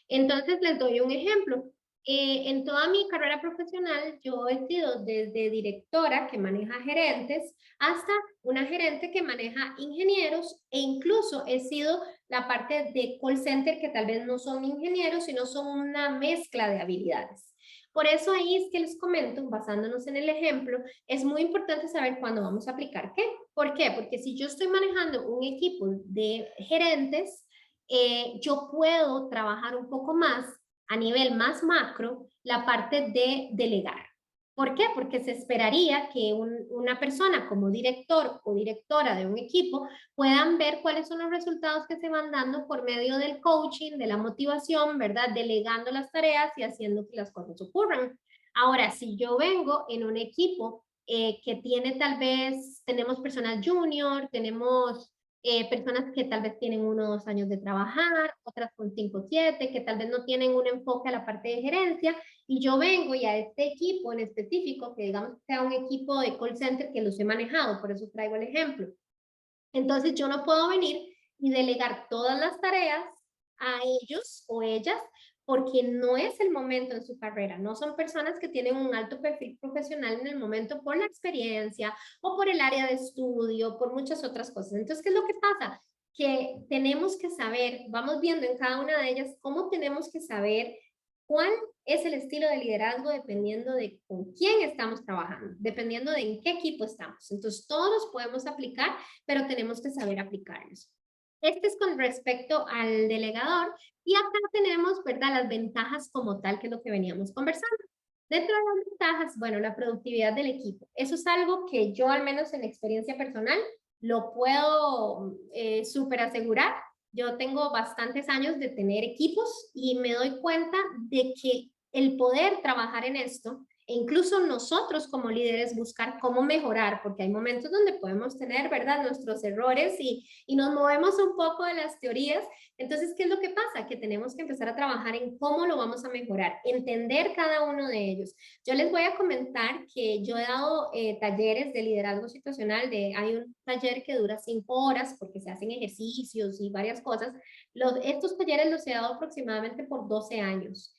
Speaker 1: Entonces les doy un ejemplo. En toda mi carrera profesional, yo he sido desde directora que maneja gerentes hasta una gerente que maneja ingenieros e incluso he sido la parte de call center que tal vez no son ingenieros, sino son una mezcla de habilidades. Por eso ahí es que les comento, basándonos en el ejemplo, es muy importante saber cuándo vamos a aplicar qué. ¿Por qué? Porque si yo estoy manejando un equipo de gerentes, yo puedo trabajar un poco más a nivel más macro la parte de delegar. ¿Por qué? Porque se esperaría que una persona como director o directora de un equipo puedan ver cuáles son los resultados que se van dando por medio del coaching, de la motivación, ¿verdad? Delegando las tareas y haciendo que las cosas ocurran. Ahora, si yo vengo en un equipo que tiene tenemos personas junior, tenemos personas que tal vez tienen 1 o 2 años de trabajar, otras con 5 o 7, que tal vez no tienen un enfoque a la parte de gerencia, y yo vengo y a este equipo en específico, que digamos que sea un equipo de call center que los he manejado, por eso traigo el ejemplo. Entonces yo no puedo venir y delegar todas las tareas a ellos o ellas, porque no es el momento en su carrera, no son personas que tienen un alto perfil profesional en el momento por la experiencia o por el área de estudio, por muchas otras cosas. Entonces, ¿qué es lo que pasa? Que tenemos que saber, vamos viendo en cada una de ellas cómo tenemos que saber cuál es el estilo de liderazgo dependiendo de con quién estamos trabajando, dependiendo de en qué equipo estamos. Entonces, todos los podemos aplicar, pero tenemos que saber aplicarlos. Este es con respecto al delegador. Y acá tenemos, ¿verdad?, las ventajas como tal, que es lo que veníamos conversando. Dentro de las ventajas, bueno, la productividad del equipo. Eso es algo que yo, al menos en experiencia personal, lo puedo súper asegurar. Yo tengo bastantes años de tener equipos y me doy cuenta de que el poder trabajar en esto, e incluso nosotros como líderes buscar cómo mejorar, porque hay momentos donde podemos tener, ¿verdad?, nuestros errores y nos movemos un poco de las teorías. Entonces, ¿qué es lo que pasa? Que tenemos que empezar a trabajar en cómo lo vamos a mejorar, entender cada uno de ellos. Yo les voy a comentar que yo he dado talleres de liderazgo situacional, hay un taller que dura 5 horas porque se hacen ejercicios y varias cosas. Estos talleres los he dado aproximadamente por 12 años.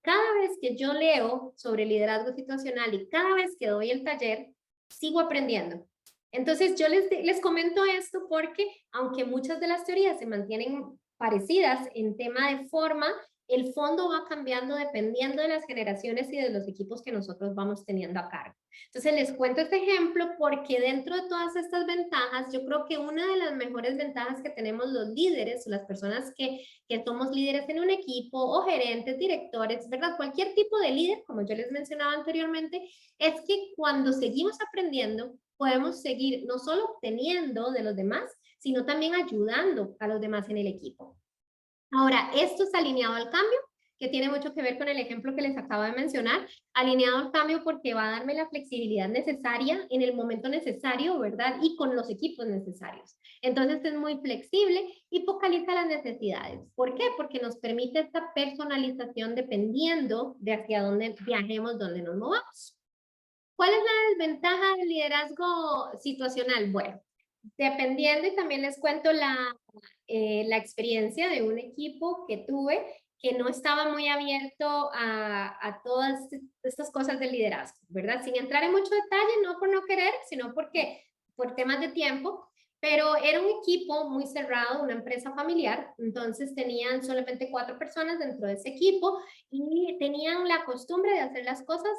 Speaker 1: Cada vez que yo leo sobre liderazgo situacional y cada vez que doy el taller, sigo aprendiendo. Entonces yo les comento esto porque aunque muchas de las teorías se mantienen parecidas en tema de forma, el fondo va cambiando dependiendo de las generaciones y de los equipos que nosotros vamos teniendo a cargo. Entonces les cuento este ejemplo porque dentro de todas estas ventajas, yo creo que una de las mejores ventajas que tenemos los líderes, las personas que somos líderes en un equipo o gerentes, directores, ¿verdad? Cualquier tipo de líder, como yo les mencionaba anteriormente, es que cuando seguimos aprendiendo, podemos seguir no solo obteniendo de los demás, sino también ayudando a los demás en el equipo. Ahora, esto es alineado al cambio, que tiene mucho que ver con el ejemplo que les acabo de mencionar, alineado al cambio porque va a darme la flexibilidad necesaria en el momento necesario, ¿verdad? Y con los equipos necesarios. Entonces es muy flexible y focaliza las necesidades. ¿Por qué? Porque nos permite esta personalización dependiendo de hacia dónde viajemos, dónde nos movamos. ¿Cuál es la desventaja del liderazgo situacional? Bueno, dependiendo, y también les cuento la experiencia de un equipo que tuve que no estaba muy abierto a todas estas cosas del liderazgo, ¿verdad? Sin entrar en mucho detalle, no por no querer, sino porque por temas de tiempo, pero era un equipo muy cerrado, una empresa familiar, entonces tenían solamente 4 personas dentro de ese equipo y tenían la costumbre de hacer las cosas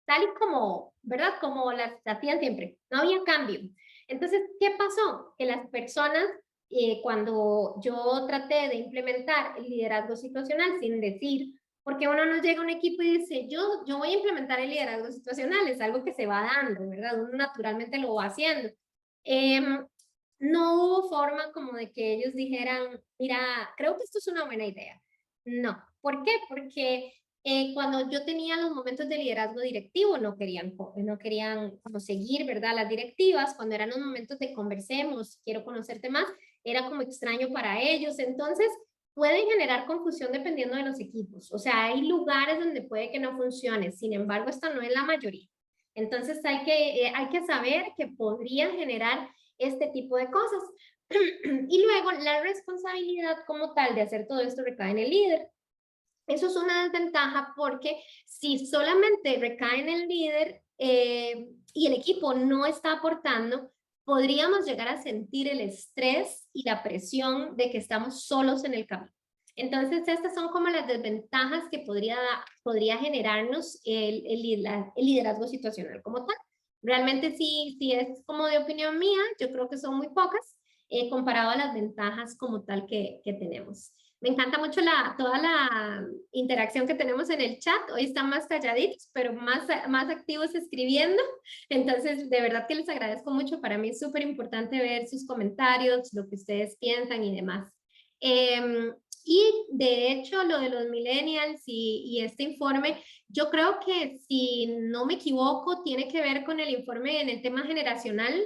Speaker 1: tal y como, ¿verdad? Como las hacían siempre, no había cambio. Entonces, ¿qué pasó? Que las personas, cuando yo traté de implementar el liderazgo situacional sin decir, porque uno no llega a un equipo y dice, yo voy a implementar el liderazgo situacional, es algo que se va dando, ¿verdad? Uno naturalmente lo va haciendo. No hubo forma como de que ellos dijeran, mira, creo que esto es una buena idea. No. ¿Por qué? Porque cuando yo tenía los momentos de liderazgo directivo, no querían como seguir, ¿verdad?, las directivas. Cuando eran los momentos de conversemos, quiero conocerte más, era como extraño para ellos. Entonces, pueden generar confusión dependiendo de los equipos. O sea, hay lugares donde puede que no funcione. Sin embargo, esta no es la mayoría. Entonces, hay que saber que podría generar este tipo de cosas. Y luego, la responsabilidad como tal de hacer todo esto recae en el líder. Eso es una desventaja porque si solamente recae en el líder y el equipo no está aportando, podríamos llegar a sentir el estrés y la presión de que estamos solos en el camino. Entonces, estas son como las desventajas que podría generarnos el liderazgo situacional como tal. Realmente sí es como de opinión mía, yo creo que son muy pocas comparado a las ventajas como tal que tenemos. Me encanta mucho toda la interacción que tenemos en el chat. Hoy están más calladitos, pero más activos escribiendo. Entonces, de verdad que les agradezco mucho. Para mí es súper importante ver sus comentarios, lo que ustedes piensan y demás. Y de hecho, lo de los millennials y este informe, yo creo que si no me equivoco, tiene que ver con el informe en el tema generacional,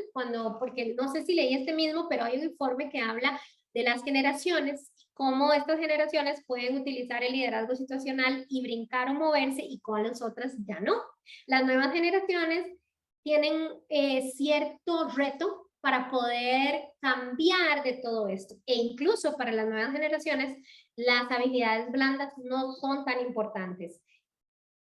Speaker 1: porque no sé si leí este mismo, pero hay un informe que habla de las generaciones, cómo estas generaciones pueden utilizar el liderazgo situacional y brincar o moverse y con las otras ya no. Las nuevas generaciones tienen cierto reto para poder cambiar de todo esto. E incluso para las nuevas generaciones, las habilidades blandas no son tan importantes.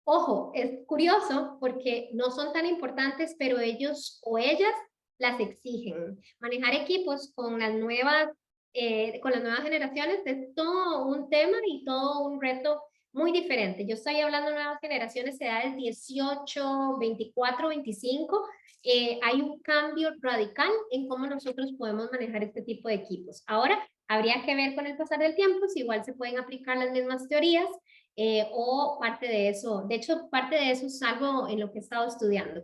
Speaker 1: Ojo, es curioso porque no son tan importantes, pero ellos o ellas las exigen. Manejar equipos con las nuevas generaciones es todo un tema y todo un reto muy diferente. Yo estoy hablando de nuevas generaciones de edades 18, 24, 25. Hay un cambio radical en cómo nosotros podemos manejar este tipo de equipos. Ahora, habría que ver con el pasar del tiempo si igual se pueden aplicar las mismas teorías o parte de eso. De hecho, parte de eso es algo en lo que he estado estudiando.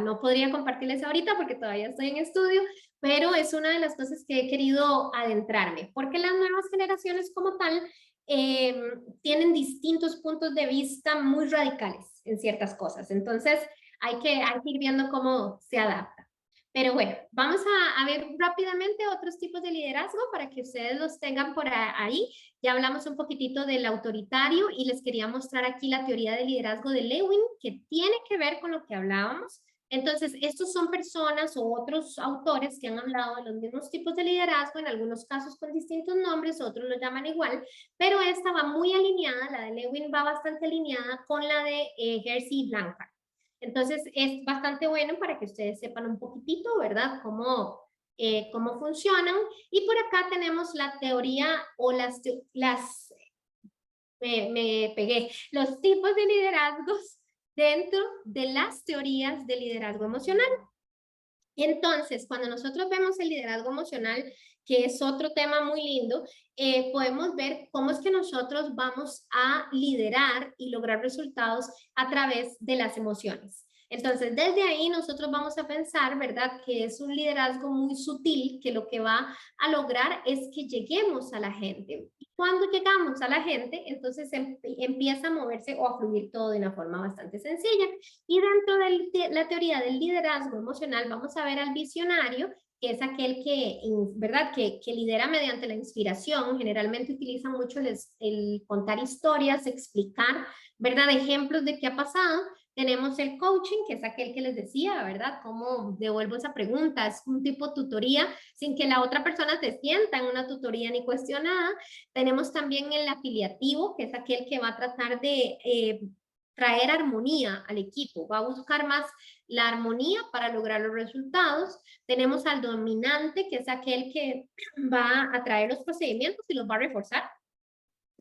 Speaker 1: No podría compartirles ahorita porque todavía estoy en estudio, pero es una de las cosas que he querido adentrarme, porque las nuevas generaciones como tal tienen distintos puntos de vista muy radicales en ciertas cosas. Entonces, hay que ir viendo cómo se adapta. Pero bueno, vamos a ver rápidamente otros tipos de liderazgo para que ustedes los tengan por ahí. Ya hablamos un poquitito del autoritario y les quería mostrar aquí la teoría del liderazgo de Lewin, que tiene que ver con lo que hablábamos. Entonces, estos son personas o otros autores que han hablado de los mismos tipos de liderazgo, en algunos casos con distintos nombres, otros lo llaman igual, pero esta va muy alineada, la de Lewin va bastante alineada con la de Hersey y Blanchard. Entonces, es bastante bueno para que ustedes sepan un poquitito, ¿verdad? Cómo funcionan. Y por acá tenemos la teoría o me pegué, los tipos de liderazgos dentro de las teorías de liderazgo emocional. Entonces, cuando nosotros vemos el liderazgo emocional, que es otro tema muy lindo, podemos ver cómo es que nosotros vamos a liderar y lograr resultados a través de las emociones. Entonces, desde ahí nosotros vamos a pensar, ¿verdad?, que es un liderazgo muy sutil, que lo que va a lograr es que lleguemos a la gente. Y cuando llegamos a la gente, entonces empieza a moverse o a fluir todo de una forma bastante sencilla. Y dentro de la teoría del liderazgo emocional vamos a ver al visionario, que es aquel que, ¿verdad?, que lidera mediante la inspiración. Generalmente utiliza mucho el contar historias, explicar, ¿verdad?, ejemplos de qué ha pasado. Tenemos el coaching, que es aquel que les decía, ¿verdad?, cómo devuelvo esa pregunta. Es un tipo tutoría sin que la otra persona se sienta en una tutoría ni cuestionada. Tenemos también el afiliativo, que es aquel que va a tratar de traer armonía al equipo, va a buscar más la armonía para lograr los resultados. Tenemos al dominante, que es aquel que va a traer los procedimientos y los va a reforzar.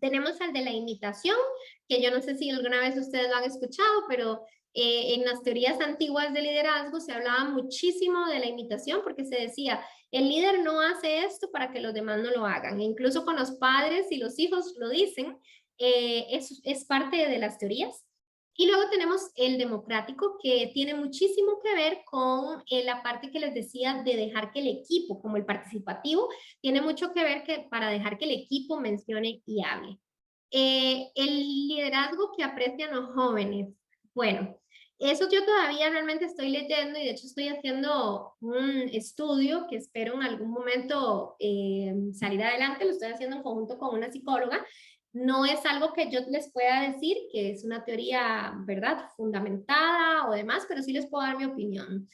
Speaker 1: Tenemos al de la imitación, que yo no sé si alguna vez ustedes lo han escuchado, pero en las teorías antiguas de liderazgo se hablaba muchísimo de la imitación, porque se decía, el líder no hace esto para que los demás no lo hagan. E incluso con los padres y los hijos lo dicen, es parte de las teorías. Y luego tenemos el democrático, que tiene muchísimo que ver con la parte que les decía de dejar que el equipo, como el participativo, tiene mucho que ver para dejar que el equipo mencione y hable. El liderazgo que aprecian los jóvenes. Bueno, eso yo todavía realmente estoy leyendo y de hecho estoy haciendo un estudio que espero en algún momento salir adelante. Lo estoy haciendo en conjunto con una psicóloga. No es algo que yo les pueda decir que es una teoría, ¿verdad?, fundamentada o demás, pero sí les puedo dar mi opinión.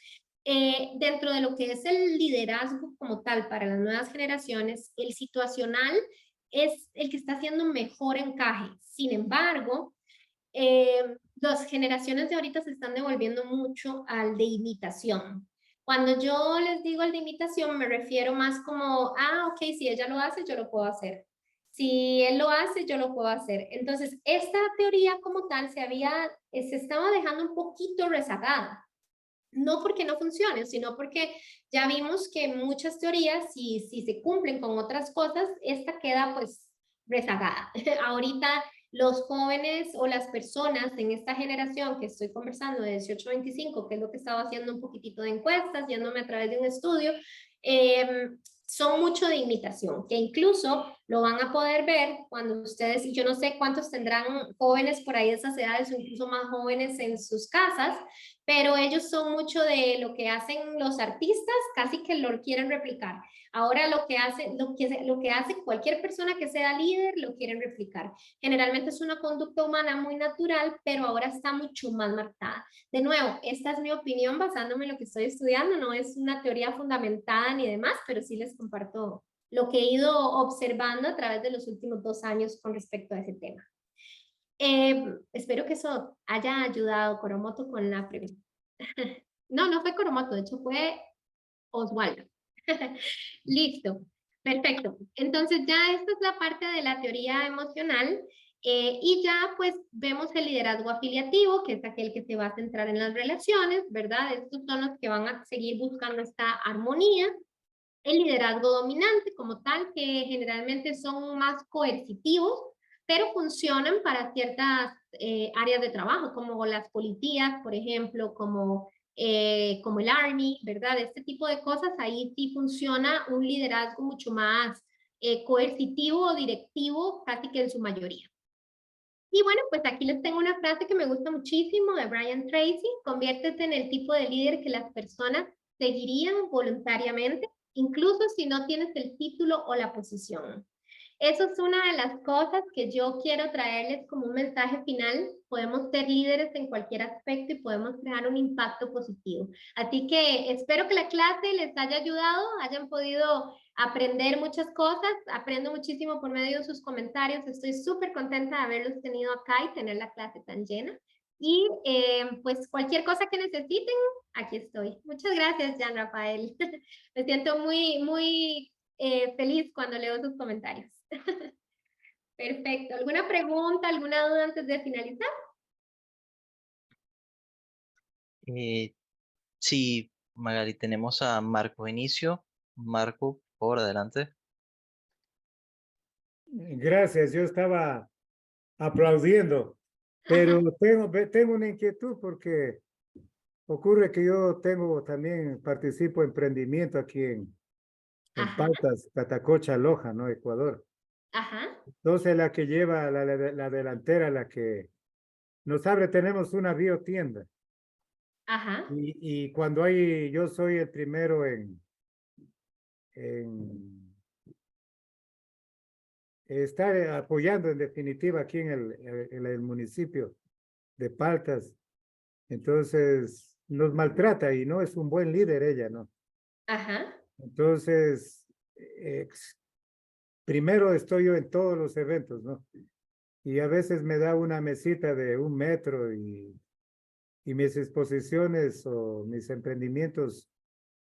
Speaker 1: Dentro de lo que es el liderazgo como tal para las nuevas generaciones, el situacional es el que está haciendo mejor encaje. Sin embargo, las generaciones de ahorita se están devolviendo mucho al de imitación. Cuando yo les digo el de imitación, me refiero más como, ok, si ella lo hace, yo lo puedo hacer. Si él lo hace, yo lo puedo hacer. Entonces, esta teoría como tal se estaba dejando un poquito rezagada. No porque no funcione, sino porque ya vimos que muchas teorías, si se cumplen con otras cosas, esta queda pues rezagada. Ahorita los jóvenes o las personas en esta generación que estoy conversando de 18 a 25, que es lo que estaba haciendo un poquitito de encuestas, yéndome a través de un estudio, son mucho de imitación, que incluso lo van a poder ver cuando ustedes, y yo no sé cuántos tendrán jóvenes por ahí de esas edades o incluso más jóvenes en sus casas, pero ellos son mucho de lo que hacen los artistas, casi que lo quieren replicar. Ahora lo que hace cualquier persona que sea líder, lo quieren replicar. Generalmente es una conducta humana muy natural, pero ahora está mucho más marcada. De nuevo, esta es mi opinión basándome en lo que estoy estudiando, no es una teoría fundamentada ni demás, pero sí les comparto lo que he ido observando a través de los últimos 2 años con respecto a ese tema. Espero que eso haya ayudado Coromoto con la pregunta. No fue Coromoto, de hecho fue Oswaldo. Listo, perfecto. Entonces ya esta es la parte de la teoría emocional. Y ya pues vemos el liderazgo afiliativo, que es aquel que se va a centrar en las relaciones, ¿verdad? Estos son los que van a seguir buscando esta armonía. El liderazgo dominante como tal, que generalmente son más coercitivos, pero funcionan para ciertas áreas de trabajo, como las policías, por ejemplo, como el Army, ¿verdad? Este tipo de cosas, ahí sí funciona un liderazgo mucho más coercitivo o directivo, casi que en su mayoría. Y bueno, pues aquí les tengo una frase que me gusta muchísimo de Brian Tracy: conviértete en el tipo de líder que las personas seguirían voluntariamente, incluso si no tienes el título o la posición. Eso es una de las cosas que yo quiero traerles como un mensaje final. Podemos ser líderes en cualquier aspecto y podemos crear un impacto positivo. Así que espero que la clase les haya ayudado, hayan podido aprender muchas cosas. Aprendo muchísimo por medio de sus comentarios. Estoy súper contenta de haberlos tenido acá y tener la clase tan llena. Y pues cualquier cosa que necesiten, aquí estoy. Muchas gracias, Jean Rafael. Me siento muy feliz cuando leo sus comentarios. Perfecto. ¿Alguna pregunta, alguna duda antes de finalizar?
Speaker 2: Sí, Magali, tenemos a Marco Inicio. Marco, por adelante.
Speaker 5: Gracias, yo estaba aplaudiendo, pero tengo una inquietud porque ocurre que yo participo en emprendimiento aquí en
Speaker 1: Ajá,
Speaker 5: Paltas, Catacocha, Loja, ¿no? Ecuador.
Speaker 1: ajá,
Speaker 5: Entonces la que lleva la delantera, la que nos abre, tenemos una biotienda.
Speaker 1: ajá,
Speaker 5: Y cuando yo soy el primero en estar apoyando en definitiva aquí en el municipio de Paltas. Entonces nos maltrata y no es un buen líder ella, ¿no?
Speaker 1: ajá.
Speaker 5: Entonces, primero estoy yo en todos los eventos, ¿no? Y a veces me da una mesita de 1 metro y mis exposiciones o mis emprendimientos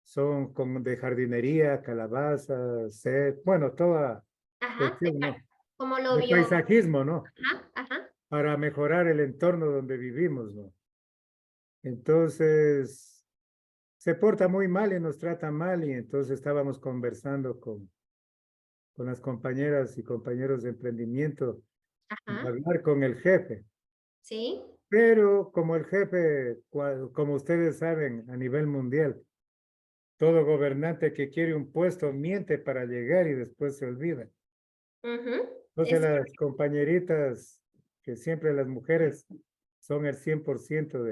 Speaker 5: son como de jardinería, calabazas, bueno, toda
Speaker 1: Ajá,
Speaker 5: cuestión, ¿no?
Speaker 1: como lo
Speaker 5: De
Speaker 1: vio.
Speaker 5: paisajismo, ¿no?
Speaker 1: Ajá, ajá,
Speaker 5: Para mejorar el entorno donde vivimos, ¿no? Entonces, se porta muy mal y nos trata mal y entonces estábamos conversando con las compañeras y compañeros de emprendimiento, de
Speaker 1: ajá,
Speaker 5: hablar con el jefe.
Speaker 1: sí,
Speaker 5: Pero como el jefe, como ustedes saben, a nivel mundial, todo gobernante que quiere un puesto miente para llegar y después se olvida.
Speaker 1: ujú,
Speaker 5: Entonces
Speaker 1: es
Speaker 5: las compañeritas, que siempre las mujeres son el 100%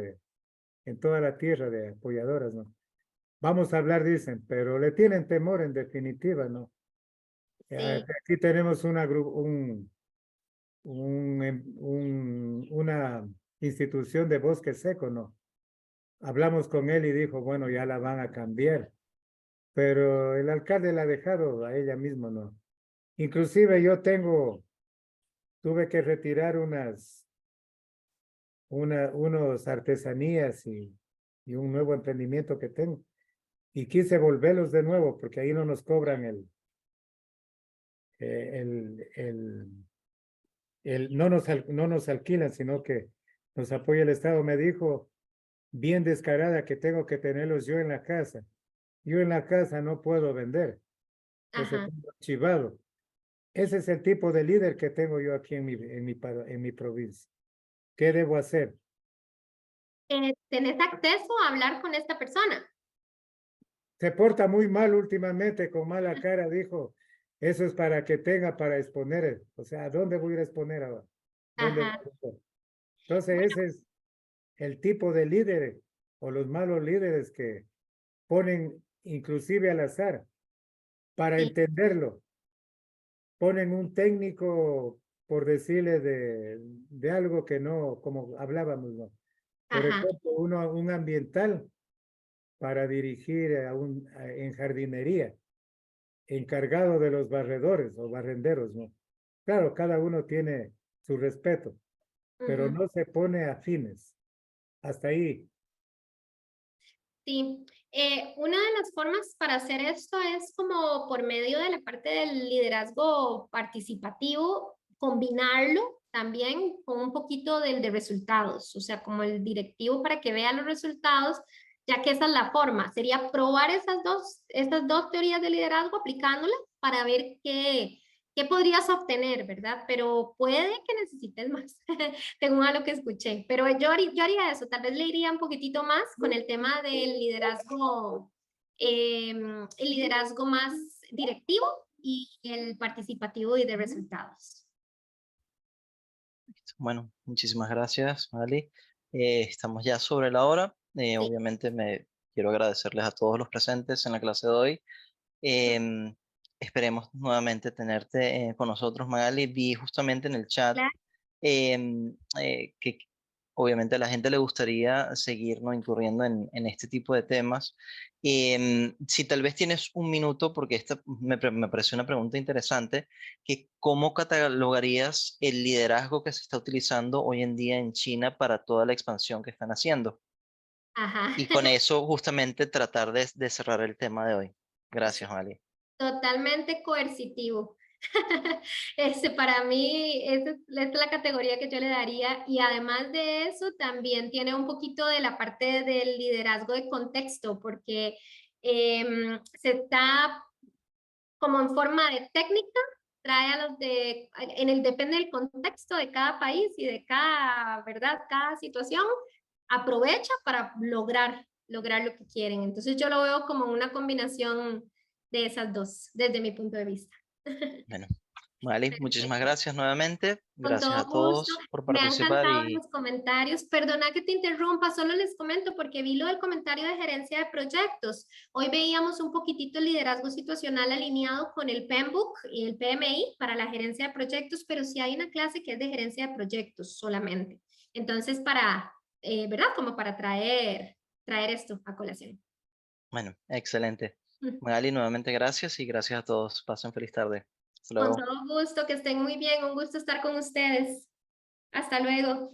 Speaker 5: en toda la tierra de apoyadoras, ¿no? Vamos a hablar, dicen, pero le tienen temor en definitiva, ¿no?
Speaker 1: sí,
Speaker 5: Aquí tenemos una institución de bosque seco, ¿no? Hablamos con él y dijo, bueno, ya la van a cambiar, pero el alcalde la ha dejado a ella misma, ¿no? Inclusive tuve que retirar unos artesanías y un nuevo emprendimiento que tengo. Y quise volverlos de nuevo porque ahí no nos cobran no nos alquilan, sino que nos apoya el Estado. Me dijo bien descarada que tengo que tenerlos yo en la casa. Yo en la casa no puedo vender. Entonces
Speaker 1: ajá.
Speaker 5: tengo archivado. Ese es el tipo de líder que tengo yo aquí en mi provincia. ¿Qué debo hacer?
Speaker 1: ¿Tenés acceso a hablar con esta persona?
Speaker 5: Se porta muy mal últimamente, con mala cara, dijo. Eso es para que tenga para exponer. O sea, ¿a dónde voy a ir a exponer ahora? ¿Dónde voy
Speaker 1: Ajá.
Speaker 5: a exponer? Entonces, ese es el tipo de líder o los malos líderes que ponen inclusive al azar para
Speaker 1: Sí,
Speaker 5: entenderlo. Ponen un técnico, por decirle, de algo que no, como hablábamos, ¿no? Por
Speaker 1: ajá,
Speaker 5: ejemplo, un ambiental para dirigir en jardinería, encargado de los barredores o barrenderos, ¿no? Claro, cada uno tiene su respeto, pero
Speaker 1: ujú.
Speaker 5: no se pone afines. Hasta ahí.
Speaker 1: Sí, una de las formas para hacer esto es como por medio de la parte del liderazgo participativo, combinarlo también con un poquito del de resultados, o sea, como el directivo para que vea los resultados, ya que esa es la forma. Sería probar estas dos teorías de liderazgo aplicándolas para ver qué podrías obtener, ¿verdad? Pero puede que necesites más, según a lo que escuché. Pero yo haría eso, tal vez le iría un poquitito más con el tema del liderazgo, el liderazgo más directivo y el participativo y de resultados.
Speaker 2: Bueno, muchísimas gracias, Magali. Estamos ya sobre la hora. Obviamente me quiero agradecerles a todos los presentes en la clase de hoy. Esperemos nuevamente tenerte con nosotros, Magali. Vi justamente en el chat
Speaker 1: Claro.
Speaker 2: Que obviamente a la gente le gustaría seguir, ¿no?, incurriendo en este tipo de temas. Si tal vez tienes un minuto, porque esta me pareció una pregunta interesante, que ¿cómo catalogarías el liderazgo que se está utilizando hoy en día en China para toda la expansión que están haciendo?
Speaker 1: Ajá.
Speaker 2: Y con eso justamente tratar de cerrar el tema de hoy. Gracias, Magali.
Speaker 1: Totalmente coercitivo. Para mí, esa es la categoría que yo le daría. Y además de eso, también tiene un poquito de la parte del liderazgo de contexto, porque se está como en forma de técnica, trae a los depende del contexto de cada país y de cada, ¿verdad? Cada situación, aprovecha para lograr lo que quieren. Entonces yo lo veo como una combinación de esas dos, desde mi punto de vista.
Speaker 2: Bueno, Magali, muchísimas
Speaker 1: Perfecto.
Speaker 2: gracias nuevamente.
Speaker 1: Con
Speaker 2: Gracias a
Speaker 1: todo gusto.
Speaker 2: todos por
Speaker 1: Me ha
Speaker 2: participar
Speaker 1: encantado
Speaker 2: y
Speaker 1: los comentarios. Perdona que te interrumpa, solo les comento porque vi lo del comentario de gerencia de proyectos. Hoy veíamos un poquitito el liderazgo situacional alineado con el PMBOK y el PMI para la gerencia de proyectos, pero sí hay una clase que es de gerencia de proyectos solamente. Entonces, ¿verdad? Como para traer esto a colación.
Speaker 2: bueno, excelente. Magali, nuevamente gracias y gracias a todos. Pasen feliz tarde. Hasta
Speaker 1: Con
Speaker 2: luego.
Speaker 1: todo gusto, que estén muy bien. Un gusto estar con ustedes. Hasta luego.